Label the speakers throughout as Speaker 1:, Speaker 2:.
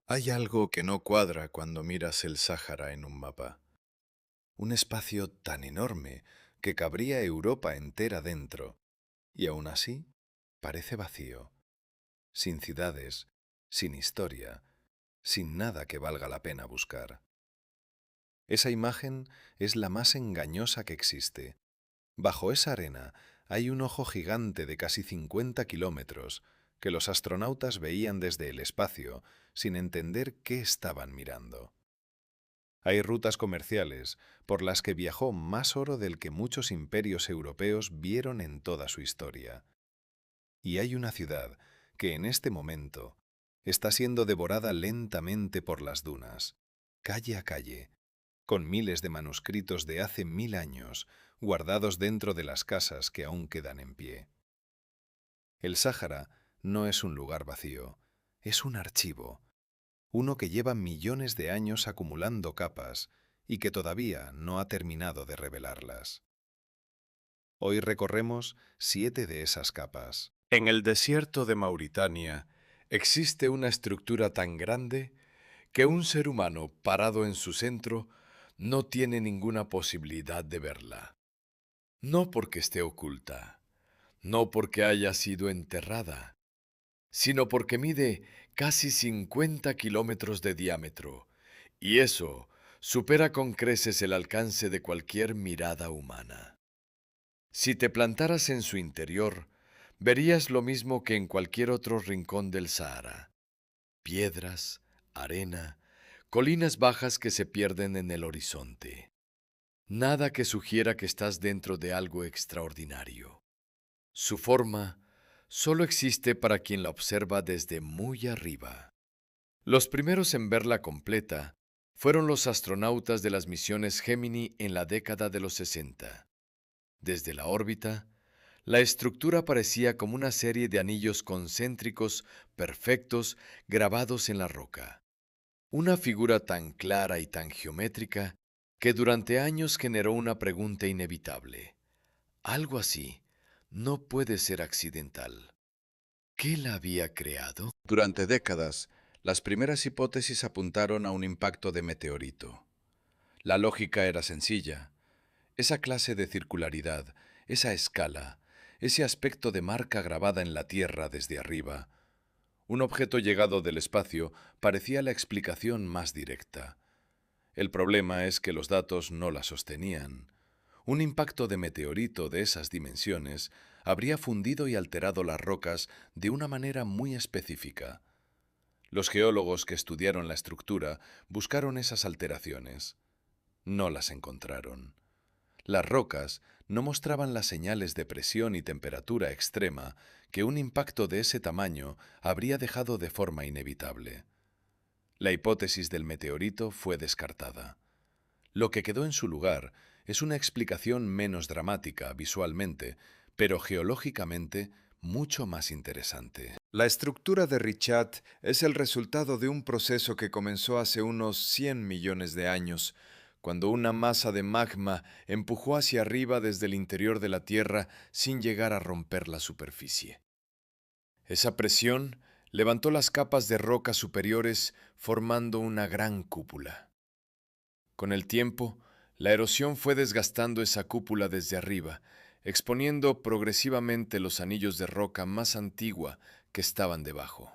Speaker 1: Hay algo que no cuadra cuando miras el Sáhara en un mapa. Un espacio tan enorme que cabría Europa entera dentro, y aún así parece vacío, sin ciudades, sin historia, sin nada que valga la pena buscar. Esa imagen es la más engañosa que existe. Bajo esa arena hay un ojo gigante de casi 50 kilómetros que los astronautas veían desde el espacio sin entender qué estaban mirando. Hay rutas comerciales por las que viajó más oro del que muchos imperios europeos vieron en toda su historia. Y hay una ciudad que en este momento está siendo devorada lentamente por las dunas, calle a calle, con miles de manuscritos de hace 1000 años guardados dentro de las casas que aún quedan en pie. El Sáhara no es un lugar vacío, es un archivo, uno que lleva millones de años acumulando capas y que todavía no ha terminado de revelarlas. Hoy recorremos 7 de esas capas. En el desierto de Mauritania existe una estructura tan grande que un ser humano parado en su centro no tiene ninguna posibilidad de verla. No porque esté oculta, no porque haya sido enterrada, sino porque mide casi 50 kilómetros de diámetro, y eso supera con creces el alcance de cualquier mirada humana. Si te plantaras en su interior, verías lo mismo que en cualquier otro rincón del Sahara: piedras, arena, colinas bajas que se pierden en el horizonte. Nada que sugiera que estás dentro de algo extraordinario. Su forma solo existe para quien la observa desde muy arriba. Los primeros en verla completa fueron los astronautas de las misiones Gemini en la década de los 60. Desde la órbita, la estructura parecía como una serie de anillos concéntricos perfectos grabados en la roca. Una figura tan clara y tan geométrica que durante años generó una pregunta inevitable. Algo así no puede ser accidental. ¿Qué la había creado? Durante décadas, las primeras hipótesis apuntaron a un impacto de meteorito. La lógica era sencilla. Esa clase de circularidad, esa escala, ese aspecto de marca grabada en la Tierra desde arriba, un objeto llegado del espacio, parecía la explicación más directa. El problema es que los datos no la sostenían. Un impacto de meteorito de esas dimensiones habría fundido y alterado las rocas de una manera muy específica. Los geólogos que estudiaron la estructura buscaron esas alteraciones. No las encontraron. Las rocas no mostraban las señales de presión y temperatura extrema que un impacto de ese tamaño habría dejado de forma inevitable. La hipótesis del meteorito fue descartada. Lo que quedó en su lugar es una explicación menos dramática visualmente, pero geológicamente mucho más interesante. La estructura de Richat es el resultado de un proceso que comenzó hace unos 100 millones de años, cuando una masa de magma empujó hacia arriba desde el interior de la Tierra sin llegar a romper la superficie. Esa presión levantó las capas de roca superiores formando una gran cúpula. Con el tiempo, la erosión fue desgastando esa cúpula desde arriba, exponiendo progresivamente los anillos de roca más antigua que estaban debajo.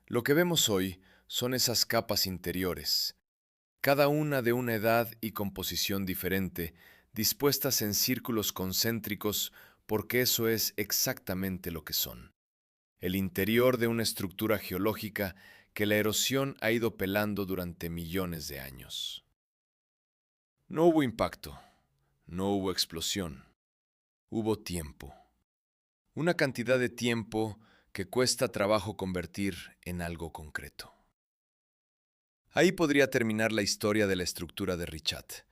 Speaker 1: Lo que vemos hoy son esas capas interiores, cada una de una edad y composición diferente, dispuestas en círculos concéntricos porque eso es exactamente lo que son: el interior de una estructura geológica que la erosión ha ido pelando durante millones de años. No hubo impacto, no hubo explosión, hubo tiempo. Una cantidad de tiempo que cuesta trabajo convertir en algo concreto. Ahí podría terminar la historia de la estructura de Richat,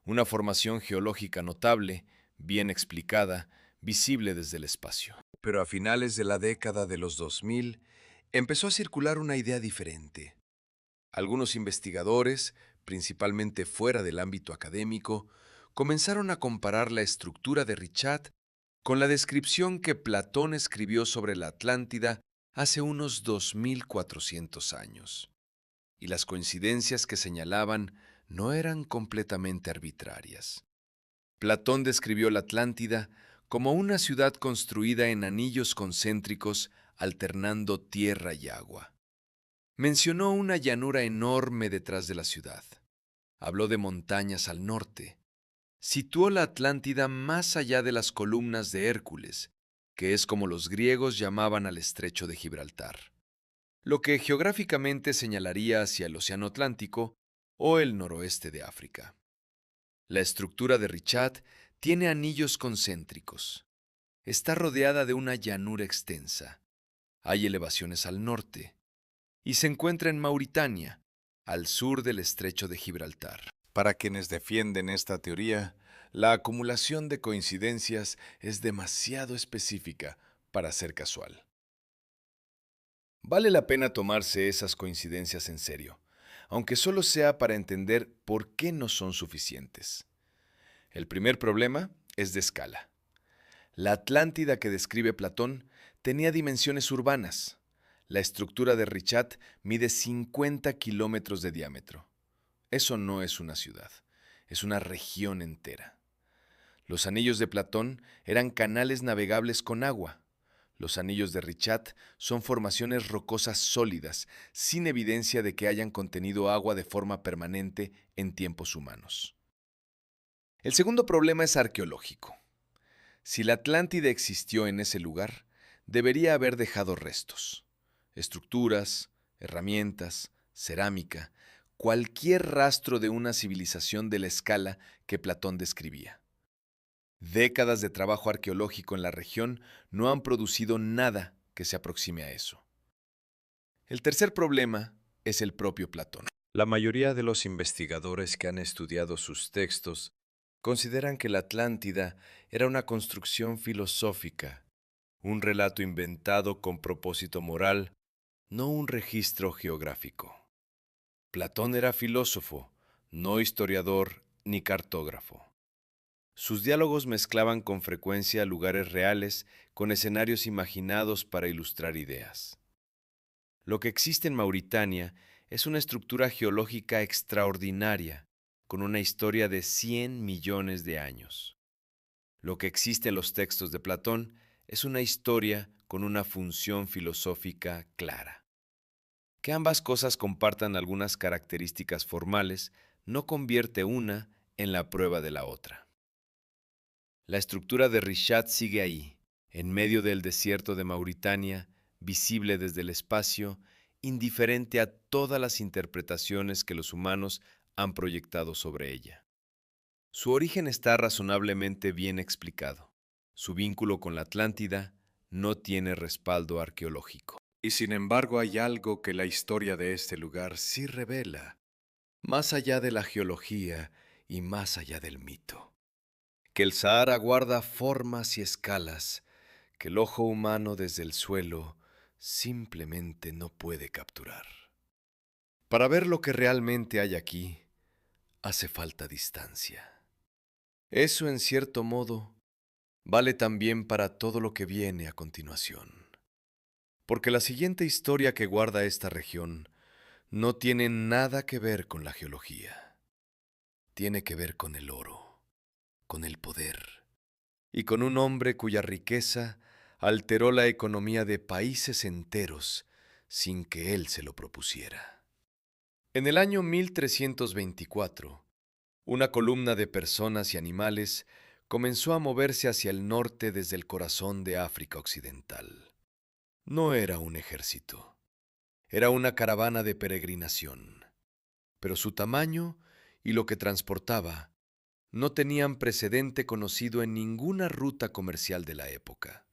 Speaker 1: una formación geológica notable, bien explicada, visible desde el espacio. Pero a finales de la década de los 2000 empezó a circular una idea diferente. Algunos investigadores, principalmente fuera del ámbito académico, comenzaron a comparar la estructura de Richat con la descripción que Platón escribió sobre la Atlántida hace unos 2400 años. y las coincidencias que señalaban no eran completamente arbitrarias. Platón describió la Atlántida como una ciudad construida en anillos concéntricos alternando tierra y agua. Mencionó una llanura enorme detrás de la ciudad. Habló de montañas al norte. Situó la Atlántida más allá de las columnas de Hércules, que es como los griegos llamaban al estrecho de Gibraltar, lo que geográficamente señalaría hacia el Océano Atlántico o el noroeste de África. La estructura de Richat tiene anillos concéntricos. Está rodeada de una llanura extensa. Hay elevaciones al norte y se encuentra en Mauritania, al sur del estrecho de Gibraltar. Para quienes defienden esta teoría, la acumulación de coincidencias es demasiado específica para ser casual. Vale la pena tomarse esas coincidencias en serio, aunque solo sea para entender por qué no son suficientes. El primer problema es de escala. La Atlántida que describe Platón tenía dimensiones urbanas. La estructura de Richat mide 50 kilómetros de diámetro. Eso no es una ciudad, es una región entera. Los anillos de Platón eran canales navegables con agua. Los anillos de Richat son formaciones rocosas sólidas, sin evidencia de que hayan contenido agua de forma permanente en tiempos humanos. El segundo problema es arqueológico. Si la Atlántida existió en ese lugar, debería haber dejado restos, estructuras, herramientas, cerámica, cualquier rastro de una civilización de la escala que Platón describía. Décadas de trabajo arqueológico en la región no han producido nada que se aproxime a eso. El tercer problema es el propio Platón. La mayoría de los investigadores que han estudiado sus textos consideran que la Atlántida era una construcción filosófica, un relato inventado con propósito moral, no un registro geográfico. Platón era filósofo, no historiador ni cartógrafo. Sus diálogos mezclaban con frecuencia lugares reales con escenarios imaginados para ilustrar ideas. Lo que existe en Mauritania es una estructura geológica extraordinaria, con una historia de 100 millones de años. Lo que existe en los textos de Platón es una historia con una función filosófica clara. Que ambas cosas compartan algunas características formales no convierte una en la prueba de la otra. La estructura de Richat sigue ahí, en medio del desierto de Mauritania, visible desde el espacio, indiferente a todas las interpretaciones que los humanos han proyectado sobre ella. Su origen está razonablemente bien explicado. Su vínculo con la Atlántida no tiene respaldo arqueológico. Y sin embargo hay algo que la historia de este lugar sí revela, más allá de la geología y más allá del mito. Que el Sahara guarda formas y escalas que el ojo humano desde el suelo simplemente no puede capturar. Para ver lo que realmente hay aquí, hace falta distancia. Eso, en cierto modo, vale también para todo lo que viene a continuación. Porque la siguiente historia que guarda esta región no tiene nada que ver con la geología. Tiene que ver con el oro, con el poder y con un hombre cuya riqueza alteró la economía de países enteros sin que él se lo propusiera. En el año 1324, una columna de personas y animales comenzó a moverse hacia el norte desde el corazón de África Occidental. No era un ejército, era una caravana de peregrinación, pero su tamaño y lo que transportaba no tenían precedente conocido en ninguna ruta comercial de la época.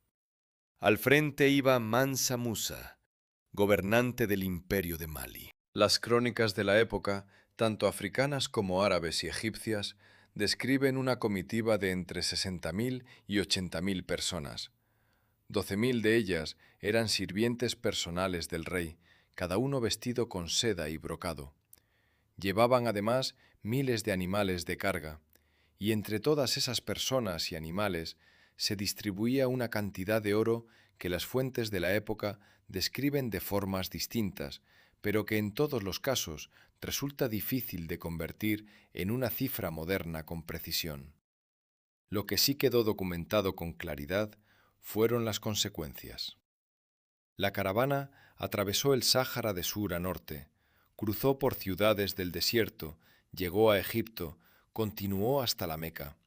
Speaker 1: Al frente iba Mansa Musa, gobernante del imperio de Mali. Las crónicas de la época, tanto africanas como árabes y egipcias, describen una comitiva de entre 60.000 y 80.000 personas. 12.000 de ellas eran sirvientes personales del rey, cada uno vestido con seda y brocado. Llevaban además miles de animales de carga, y entre todas esas personas y animales se distribuía una cantidad de oro que las fuentes de la época describen de formas distintas, pero que en todos los casos resulta difícil de convertir en una cifra moderna con precisión. Lo que sí quedó documentado con claridad fueron las consecuencias. La caravana atravesó el Sáhara de sur a norte, cruzó por ciudades del desierto, llegó a Egipto, continuó hasta la Meca.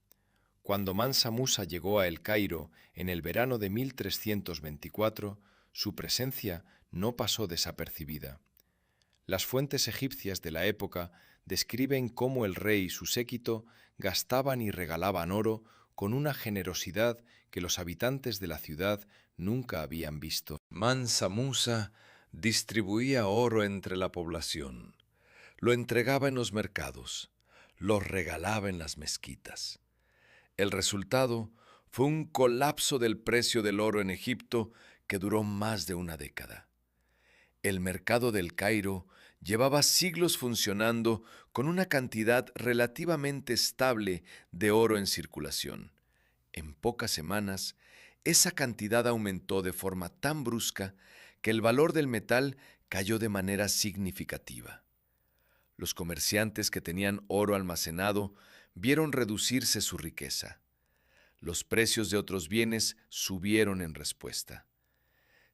Speaker 1: Cuando Mansa Musa llegó a El Cairo en el verano de 1324, su presencia no pasó desapercibida. Las fuentes egipcias de la época describen cómo el rey y su séquito gastaban y regalaban oro con una generosidad que los habitantes de la ciudad nunca habían visto. Mansa Musa distribuía oro entre la población, lo entregaba en los mercados, lo regalaba en las mezquitas. El resultado fue un colapso del precio del oro en Egipto que duró más de una década. El mercado del Cairo llevaba siglos funcionando con una cantidad relativamente estable de oro en circulación. En pocas semanas, esa cantidad aumentó de forma tan brusca que el valor del metal cayó de manera significativa. Los comerciantes que tenían oro almacenado vieron reducirse su riqueza. Los precios de otros bienes subieron en respuesta.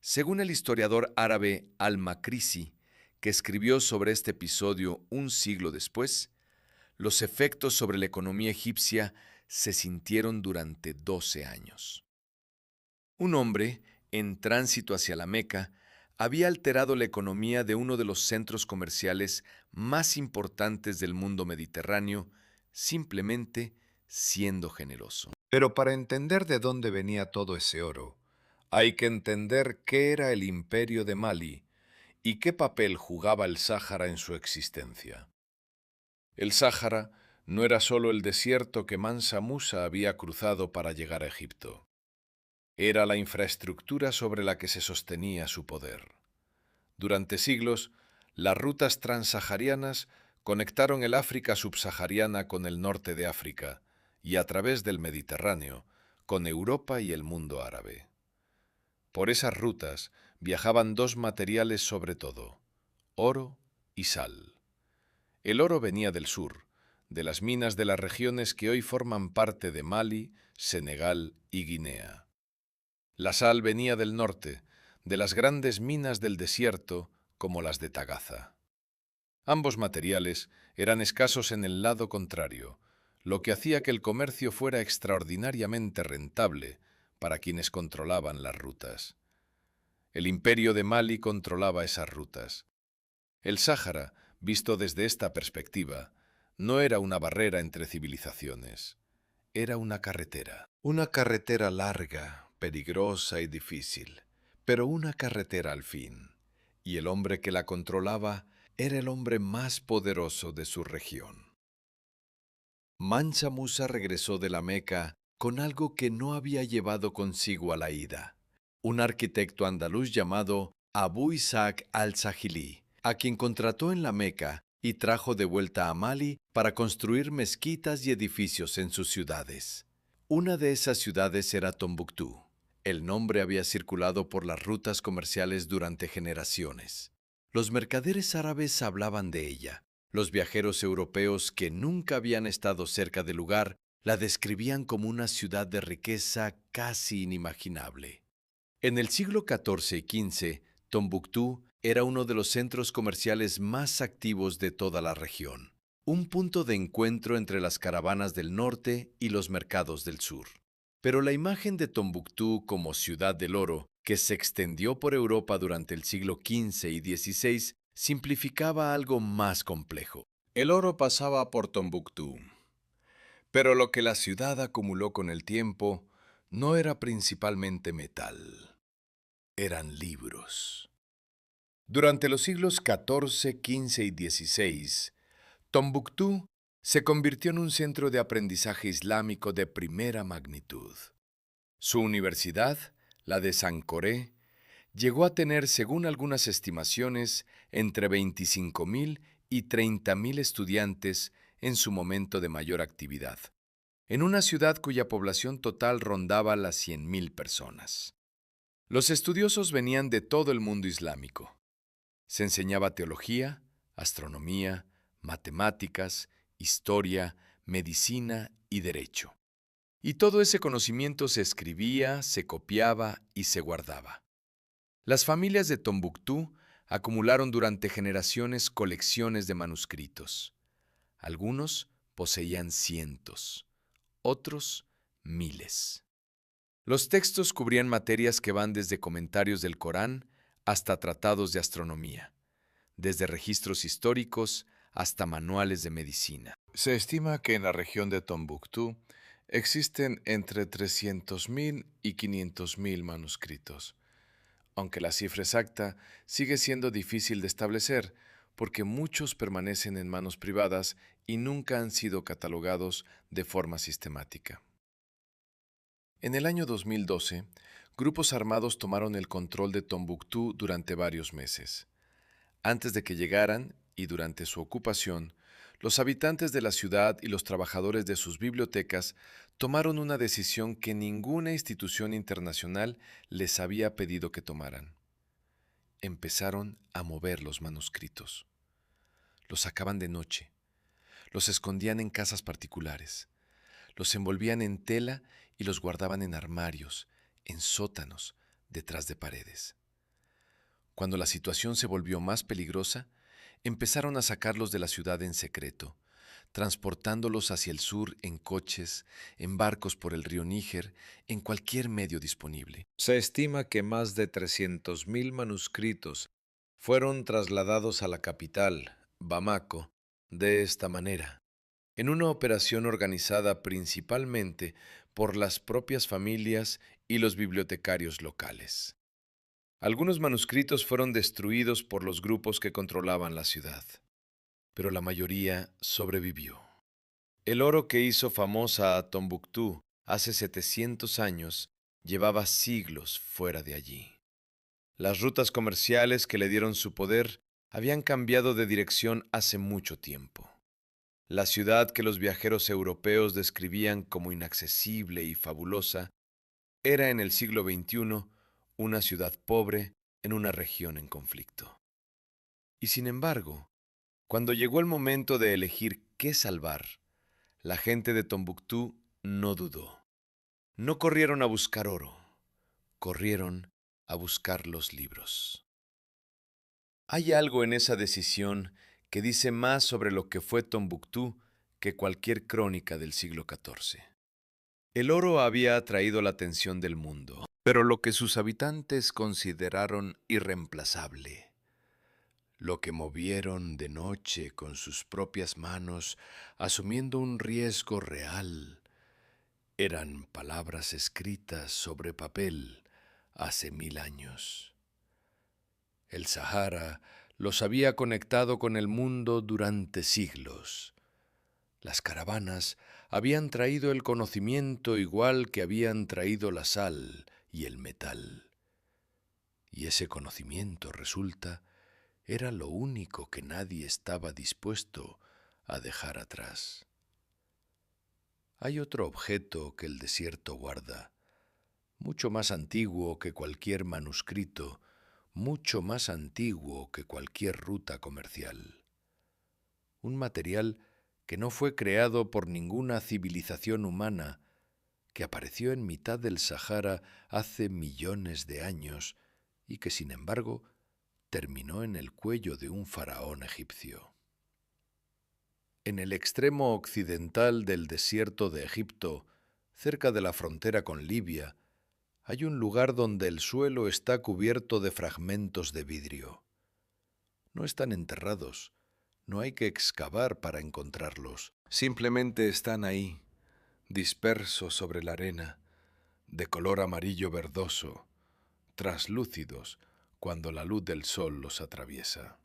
Speaker 1: Según el historiador árabe Al-Makrisi, que escribió sobre este episodio un siglo después, los efectos sobre la economía egipcia se sintieron durante 12 años. Un hombre, en tránsito hacia la Meca, había alterado la economía de uno de los centros comerciales más importantes del mundo mediterráneo, simplemente siendo generoso. Pero para entender de dónde venía todo ese oro, hay que entender qué era el imperio de Mali y qué papel jugaba el Sáhara en su existencia. El Sáhara no era solo el desierto que Mansa Musa había cruzado para llegar a Egipto. Era la infraestructura sobre la que se sostenía su poder. Durante siglos, las rutas transsaharianas conectaron el África subsahariana con el norte de África y a través del Mediterráneo con Europa y el mundo árabe. Por esas rutas viajaban dos materiales sobre todo, oro y sal. El oro venía del sur, de las minas de las regiones que hoy forman parte de Mali, Senegal y Guinea. La sal venía del norte, de las grandes minas del desierto como las de Tagaza. Ambos materiales eran escasos en el lado contrario, lo que hacía que el comercio fuera extraordinariamente rentable para quienes controlaban las rutas. El imperio de Mali controlaba esas rutas. El Sáhara, visto desde esta perspectiva, no era una barrera entre civilizaciones, era una carretera larga, peligrosa y difícil, pero una carretera al fin, y el hombre que la controlaba era el hombre más poderoso de su región. Mansa Musa regresó de la Meca con algo que no había llevado consigo a la ida, un arquitecto andaluz llamado Abu Ishaq al-Sahili, a quien contrató en la Meca y trajo de vuelta a Mali para construir mezquitas y edificios en sus ciudades. Una de esas ciudades era Tombuctú. El nombre había circulado por las rutas comerciales durante generaciones. Los mercaderes árabes hablaban de ella. Los viajeros europeos que nunca habían estado cerca del lugar la describían como una ciudad de riqueza casi inimaginable. En el siglo XIV y XV, Tombuctú era uno de los centros comerciales más activos de toda la región, un punto de encuentro entre las caravanas del norte y los mercados del sur. Pero la imagen de Tombuctú como ciudad del oro, que se extendió por Europa durante el siglo XV y XVI, simplificaba algo más complejo. El oro pasaba por Tombuctú, pero lo que la ciudad acumuló con el tiempo no era principalmente metal, eran libros. Durante los siglos XIV, XV y XVI, Tombuctú se convirtió en un centro de aprendizaje islámico de primera magnitud. Su universidad, la de Sancoré, llegó a tener, según algunas estimaciones, entre 25.000 y 30.000 estudiantes en su momento de mayor actividad, en una ciudad cuya población total rondaba las 100.000 personas. Los estudiosos venían de todo el mundo islámico.
Speaker 2: Se enseñaba teología, astronomía, matemáticas, historia, medicina y derecho. Y todo ese conocimiento se escribía, se copiaba y se guardaba. Las familias de Tombuctú acumularon durante generaciones colecciones de manuscritos. Algunos poseían cientos, otros miles. Los textos cubrían materias que van desde comentarios del Corán hasta tratados de astronomía, desde registros históricos hasta manuales de medicina.
Speaker 1: Se estima que en la región de Tombuctú existen entre 300.000 y 500.000 manuscritos, aunque la cifra exacta sigue siendo difícil de establecer porque muchos permanecen en manos privadas y nunca han sido catalogados de forma sistemática. En el año 2012, grupos armados tomaron el control de Tombuctú durante varios meses. Antes de que llegaran y durante su ocupación, los habitantes de la ciudad y los trabajadores de sus bibliotecas tomaron una decisión que ninguna institución internacional les había pedido que tomaran. Empezaron a mover los manuscritos. Los sacaban de noche, los escondían en casas particulares, los envolvían en tela y los guardaban en armarios, en sótanos, detrás de paredes. Cuando la situación se volvió más peligrosa, empezaron a sacarlos de la ciudad en secreto, transportándolos hacia el sur en coches, en barcos por el río Níger, en cualquier medio disponible. Se estima que más de 300.000 manuscritos fueron trasladados a la capital, Bamako, de esta manera, en una operación organizada principalmente por las propias familias y los bibliotecarios locales. Algunos manuscritos fueron destruidos por los grupos que controlaban la ciudad, pero la mayoría sobrevivió. El oro que hizo famosa a Tombuctú hace 700 años llevaba siglos fuera de allí. Las rutas comerciales que le dieron su poder habían cambiado de dirección hace mucho tiempo. La ciudad que los viajeros europeos describían como inaccesible y fabulosa era en el siglo XXI una ciudad pobre en una región en conflicto. Y sin embargo, cuando llegó el momento de elegir qué salvar, la gente de Tombuctú no dudó. No corrieron a buscar oro, corrieron a buscar los libros. Hay algo en esa decisión que dice más sobre lo que fue Tombuctú que cualquier crónica del siglo XIV. El oro había atraído la atención del mundo, pero lo que sus habitantes consideraron irreemplazable, lo que movieron de noche con sus propias manos, asumiendo un riesgo real, eran palabras escritas sobre papel hace 1000 años. El Sahara los había conectado con el mundo durante siglos. Las caravanas habían traído el conocimiento igual que habían traído la sal y el metal. Y ese conocimiento, resulta, era lo único que nadie estaba dispuesto a dejar atrás. Hay otro objeto que el desierto guarda, mucho más antiguo que cualquier manuscrito, mucho más antiguo que cualquier ruta comercial. Un material que no fue creado por ninguna civilización humana, que apareció en mitad del Sahara hace millones de años y que, sin embargo, terminó en el cuello de un faraón egipcio. En el extremo occidental del desierto de Egipto, cerca de la frontera con Libia, hay un lugar donde el suelo está cubierto de fragmentos de vidrio. No están enterrados, no hay que excavar para encontrarlos. Simplemente están ahí, dispersos sobre la arena, de color amarillo verdoso, traslúcidos cuando la luz del sol los atraviesa.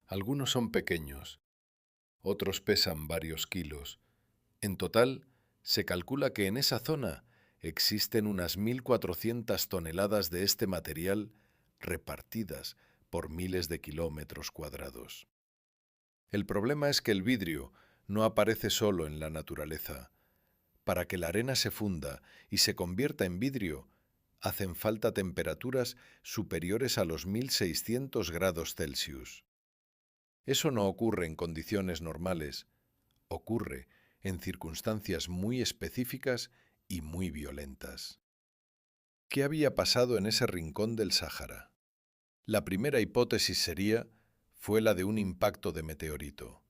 Speaker 1: Algunos son pequeños, otros pesan varios kilos. En total, se calcula que en esa zona existen unas 1.400 toneladas de este material repartidas por miles de kilómetros cuadrados. El problema es que el vidrio no aparece solo en la naturaleza. Para que la arena se funda y se convierta en vidrio, hacen falta temperaturas superiores a los 1600 grados Celsius. Eso no ocurre en condiciones normales, ocurre en circunstancias muy específicas y muy violentas. ¿Qué había pasado en ese rincón del Sáhara? La primera hipótesis fue la de un impacto de meteorito.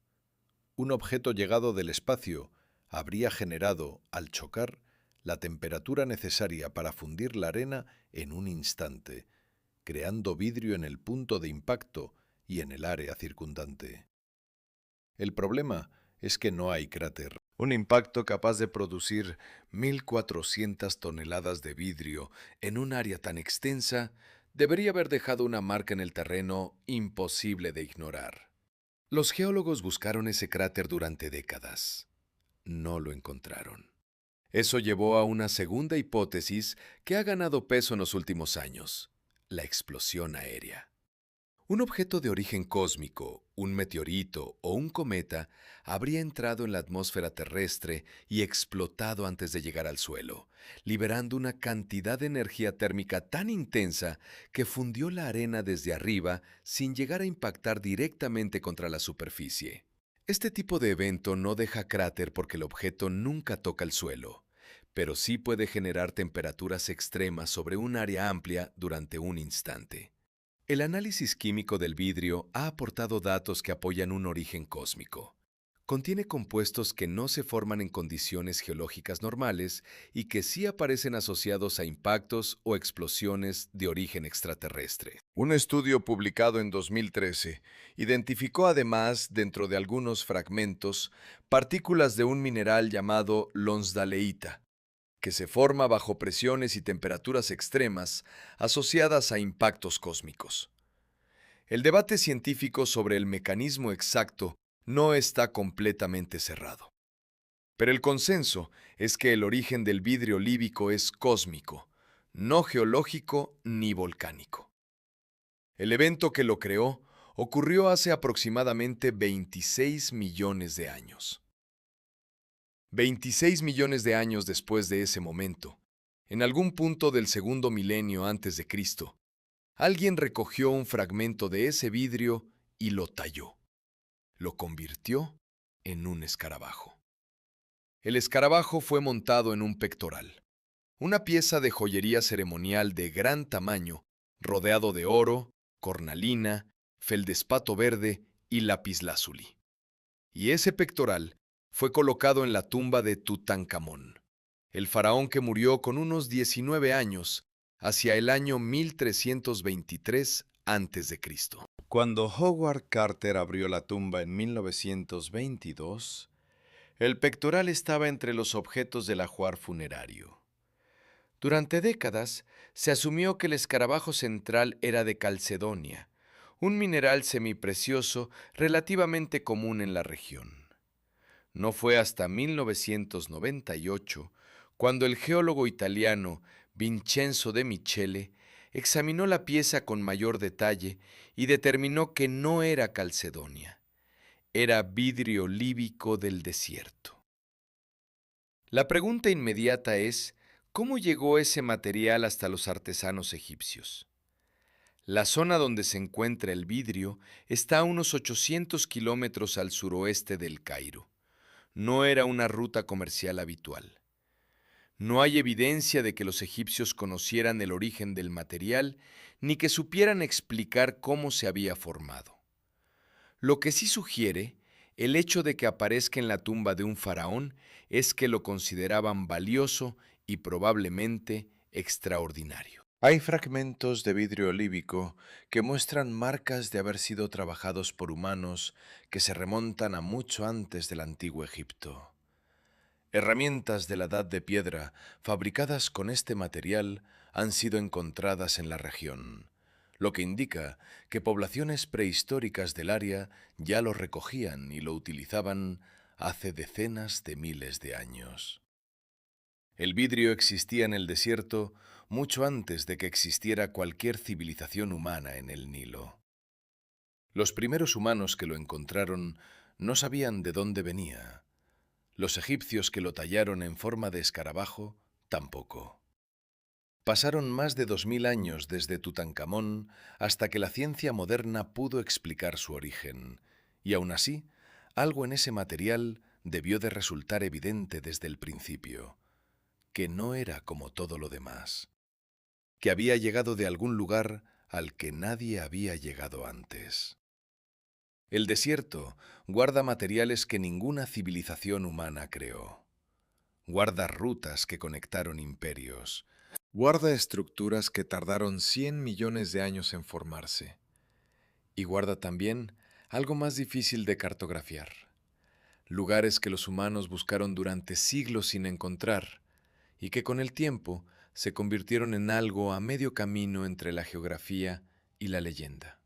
Speaker 1: Un objeto llegado del espacio habría generado, al chocar, la temperatura necesaria para fundir la arena en un instante, creando vidrio en el punto de impacto y en el área circundante. El problema es que no hay cráter. Un impacto capaz de producir 1.400 toneladas de vidrio en un área tan extensa debería haber dejado una marca en el terreno imposible de ignorar. Los geólogos buscaron ese cráter durante décadas. No lo encontraron. Eso llevó a una segunda hipótesis que ha ganado peso en los últimos años: la explosión aérea. Un objeto de origen cósmico, un meteorito o un cometa habría entrado en la atmósfera terrestre y explotado antes de llegar al suelo, liberando una cantidad de energía térmica tan intensa que fundió la arena desde arriba sin llegar a impactar directamente contra la superficie. Este tipo de evento no deja cráter porque el objeto nunca toca el suelo, pero sí puede generar temperaturas extremas sobre un área amplia durante un instante. El análisis químico del vidrio ha aportado datos que apoyan un origen cósmico. Contiene compuestos que no se forman en condiciones geológicas normales y que sí aparecen asociados a impactos o explosiones de origen extraterrestre. Un estudio publicado en 2013 identificó además, dentro de algunos fragmentos, partículas de un mineral llamado lonsdaleita, que se forma bajo presiones y temperaturas extremas asociadas a impactos cósmicos. El debate científico sobre el mecanismo exacto no está completamente cerrado, pero el consenso es que el origen del vidrio líbico es cósmico, no geológico ni volcánico. El evento que lo creó ocurrió hace aproximadamente 26 millones de años. 26 millones de años después de ese momento, en algún punto del segundo milenio antes de Cristo, alguien recogió un fragmento de ese vidrio y lo talló. Lo convirtió en un escarabajo. El escarabajo fue montado en un pectoral, una pieza de joyería ceremonial de gran tamaño, rodeado de oro, cornalina, feldespato verde y lapislázuli. Y ese pectoral fue colocado en la tumba de Tutankamón, el faraón que murió con unos 19 años hacia el año 1323 a.C. Cuando Howard Carter abrió la tumba en 1922, el pectoral estaba entre los objetos del ajuar funerario. Durante décadas se asumió que el escarabajo central era de calcedonia, un mineral semiprecioso relativamente común en la región. No fue hasta 1998 cuando el geólogo italiano Vincenzo de Michele examinó la pieza con mayor detalle y determinó que no era calcedonia, era vidrio líbico del desierto. La pregunta inmediata es: ¿cómo llegó ese material hasta los artesanos egipcios? La zona donde se encuentra el vidrio está a unos 800 kilómetros al suroeste del Cairo. No era una ruta comercial habitual. No hay evidencia de que los egipcios conocieran el origen del material ni que supieran explicar cómo se había formado. Lo que sí sugiere el hecho de que aparezca en la tumba de un faraón es que lo consideraban valioso y probablemente extraordinario. Hay fragmentos de vidrio líbico que muestran marcas de haber sido trabajados por humanos que se remontan a mucho antes del antiguo Egipto. Herramientas de la Edad de Piedra fabricadas con este material han sido encontradas en la región, lo que indica que poblaciones prehistóricas del área ya lo recogían y lo utilizaban hace decenas de miles de años. El vidrio existía en el desierto mucho antes de que existiera cualquier civilización humana en el Nilo. Los primeros humanos que lo encontraron no sabían de dónde venía. Los egipcios que lo tallaron en forma de escarabajo tampoco. Pasaron más de 2000 años desde Tutankamón hasta que la ciencia moderna pudo explicar su origen, y aún así, algo en ese material debió de resultar evidente desde el principio, que no era como todo lo demás, que había llegado de algún lugar al que nadie había llegado antes. El desierto guarda materiales que ninguna civilización humana creó. Guarda rutas que conectaron imperios. Guarda estructuras que tardaron 100 millones de años en formarse. Y guarda también algo más difícil de cartografiar. Lugares que los humanos buscaron durante siglos sin encontrar y que con el tiempo se convirtieron en algo a medio camino entre la geografía y la leyenda.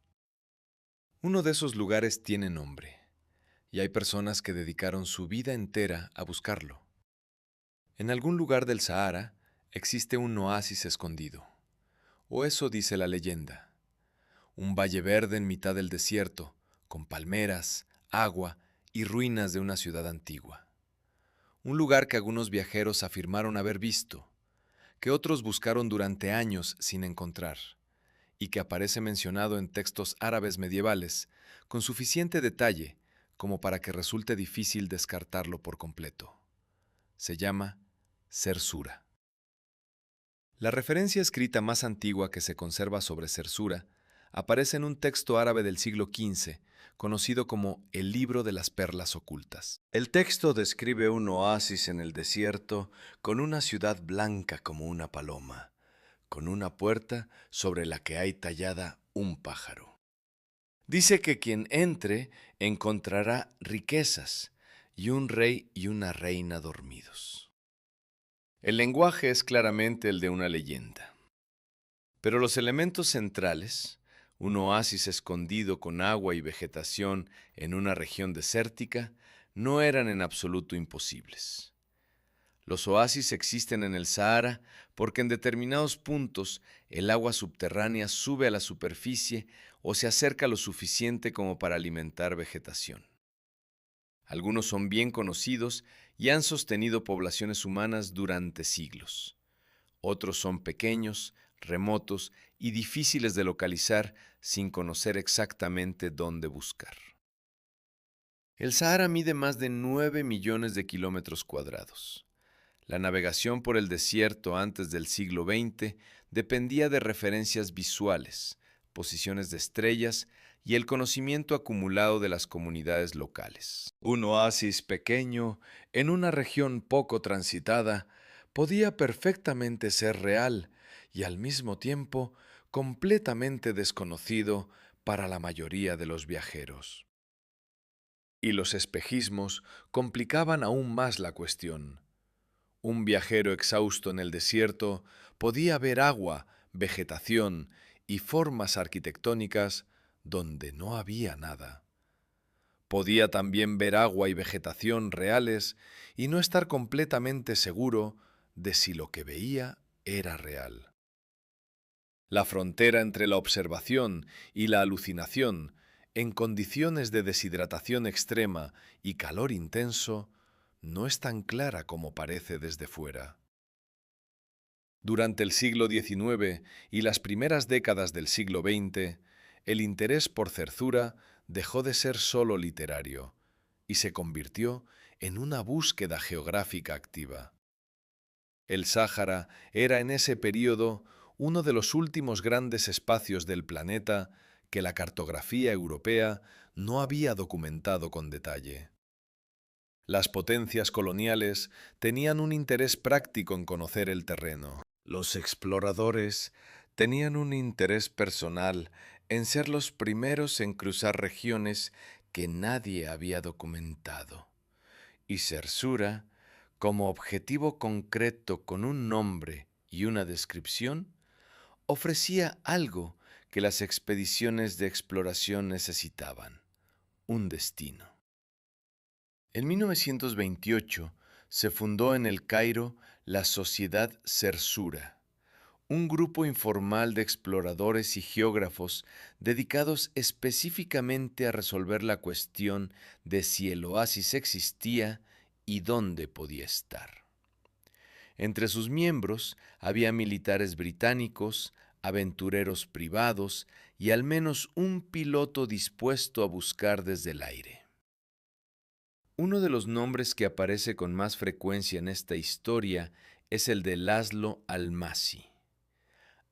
Speaker 1: Uno de esos lugares tiene nombre, y hay personas que dedicaron su vida entera a buscarlo. En algún lugar del Sahara existe un oasis escondido, o eso dice la leyenda. Un valle verde en mitad del desierto, con palmeras, agua y ruinas de una ciudad antigua. Un lugar que algunos viajeros afirmaron haber visto, que otros buscaron durante años sin encontrar, y que aparece mencionado en textos árabes medievales con suficiente detalle como para que resulte difícil descartarlo por completo. Se llama Zersura. La referencia escrita más antigua que se conserva sobre Zersura aparece en un texto árabe del siglo XV, conocido como el Libro de las Perlas Ocultas. El texto describe un oasis en el desierto con una ciudad blanca como una paloma, con una puerta sobre la que hay tallada un pájaro. Dice que quien entre encontrará riquezas y un rey y una reina dormidos. El lenguaje es claramente el de una leyenda, pero los elementos centrales, un oasis escondido con agua y vegetación en una región desértica, no eran en absoluto imposibles. Los oasis existen en el Sahara porque en determinados puntos el agua subterránea sube a la superficie o se acerca lo suficiente como para alimentar vegetación. Algunos son bien conocidos y han sostenido poblaciones humanas durante siglos. Otros son pequeños, remotos y difíciles de localizar sin conocer exactamente dónde buscar. El Sahara mide más de 9 millones de kilómetros cuadrados. La navegación por el desierto antes del siglo XX dependía de referencias visuales, posiciones de estrellas y el conocimiento acumulado de las comunidades locales. Un oasis pequeño, en una región poco transitada, podía perfectamente ser real y al mismo tiempo completamente desconocido para la mayoría de los viajeros. Y los espejismos complicaban aún más la cuestión. Un viajero exhausto en el desierto podía ver agua, vegetación y formas arquitectónicas donde no había nada. Podía también ver agua y vegetación reales y no estar completamente seguro de si lo que veía era real. La frontera entre la observación y la alucinación, en condiciones de deshidratación extrema y calor intenso, no es tan clara como parece desde fuera. Durante el siglo XIX y las primeras décadas del siglo XX, el interés por Zersura dejó de ser solo literario y se convirtió en una búsqueda geográfica activa. El Sáhara era en ese período uno de los últimos grandes espacios del planeta que la cartografía europea no había documentado con detalle. Las potencias coloniales tenían un interés práctico en conocer el terreno. Los exploradores tenían un interés personal en ser los primeros en cruzar regiones que nadie había documentado. Y Zersura, como objetivo concreto con un nombre y una descripción, ofrecía algo que las expediciones de exploración necesitaban: un destino. En 1928 se fundó en El Cairo la Sociedad Zersura, un grupo informal de exploradores y geógrafos dedicados específicamente a resolver la cuestión de si el oasis existía y dónde podía estar.
Speaker 2: Entre sus miembros había militares británicos, aventureros privados y al menos un piloto dispuesto a buscar desde el aire. Uno de los nombres que aparece con más frecuencia en esta historia es el de László Almásy.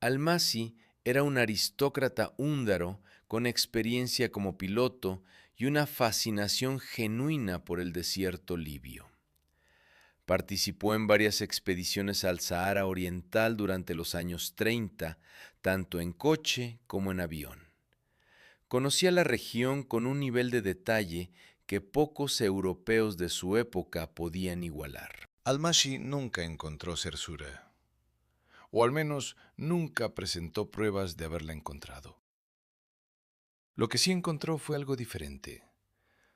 Speaker 2: Almásy era un aristócrata húngaro con experiencia como piloto y una fascinación genuina por el desierto libio. Participó en varias expediciones al Sahara Oriental durante los años 30, tanto en coche como en avión. Conocía la región con un nivel de detalle que pocos europeos de su época podían igualar.
Speaker 1: Almásy nunca encontró Zersura, o al menos nunca presentó pruebas de haberla encontrado. Lo que sí encontró fue algo diferente.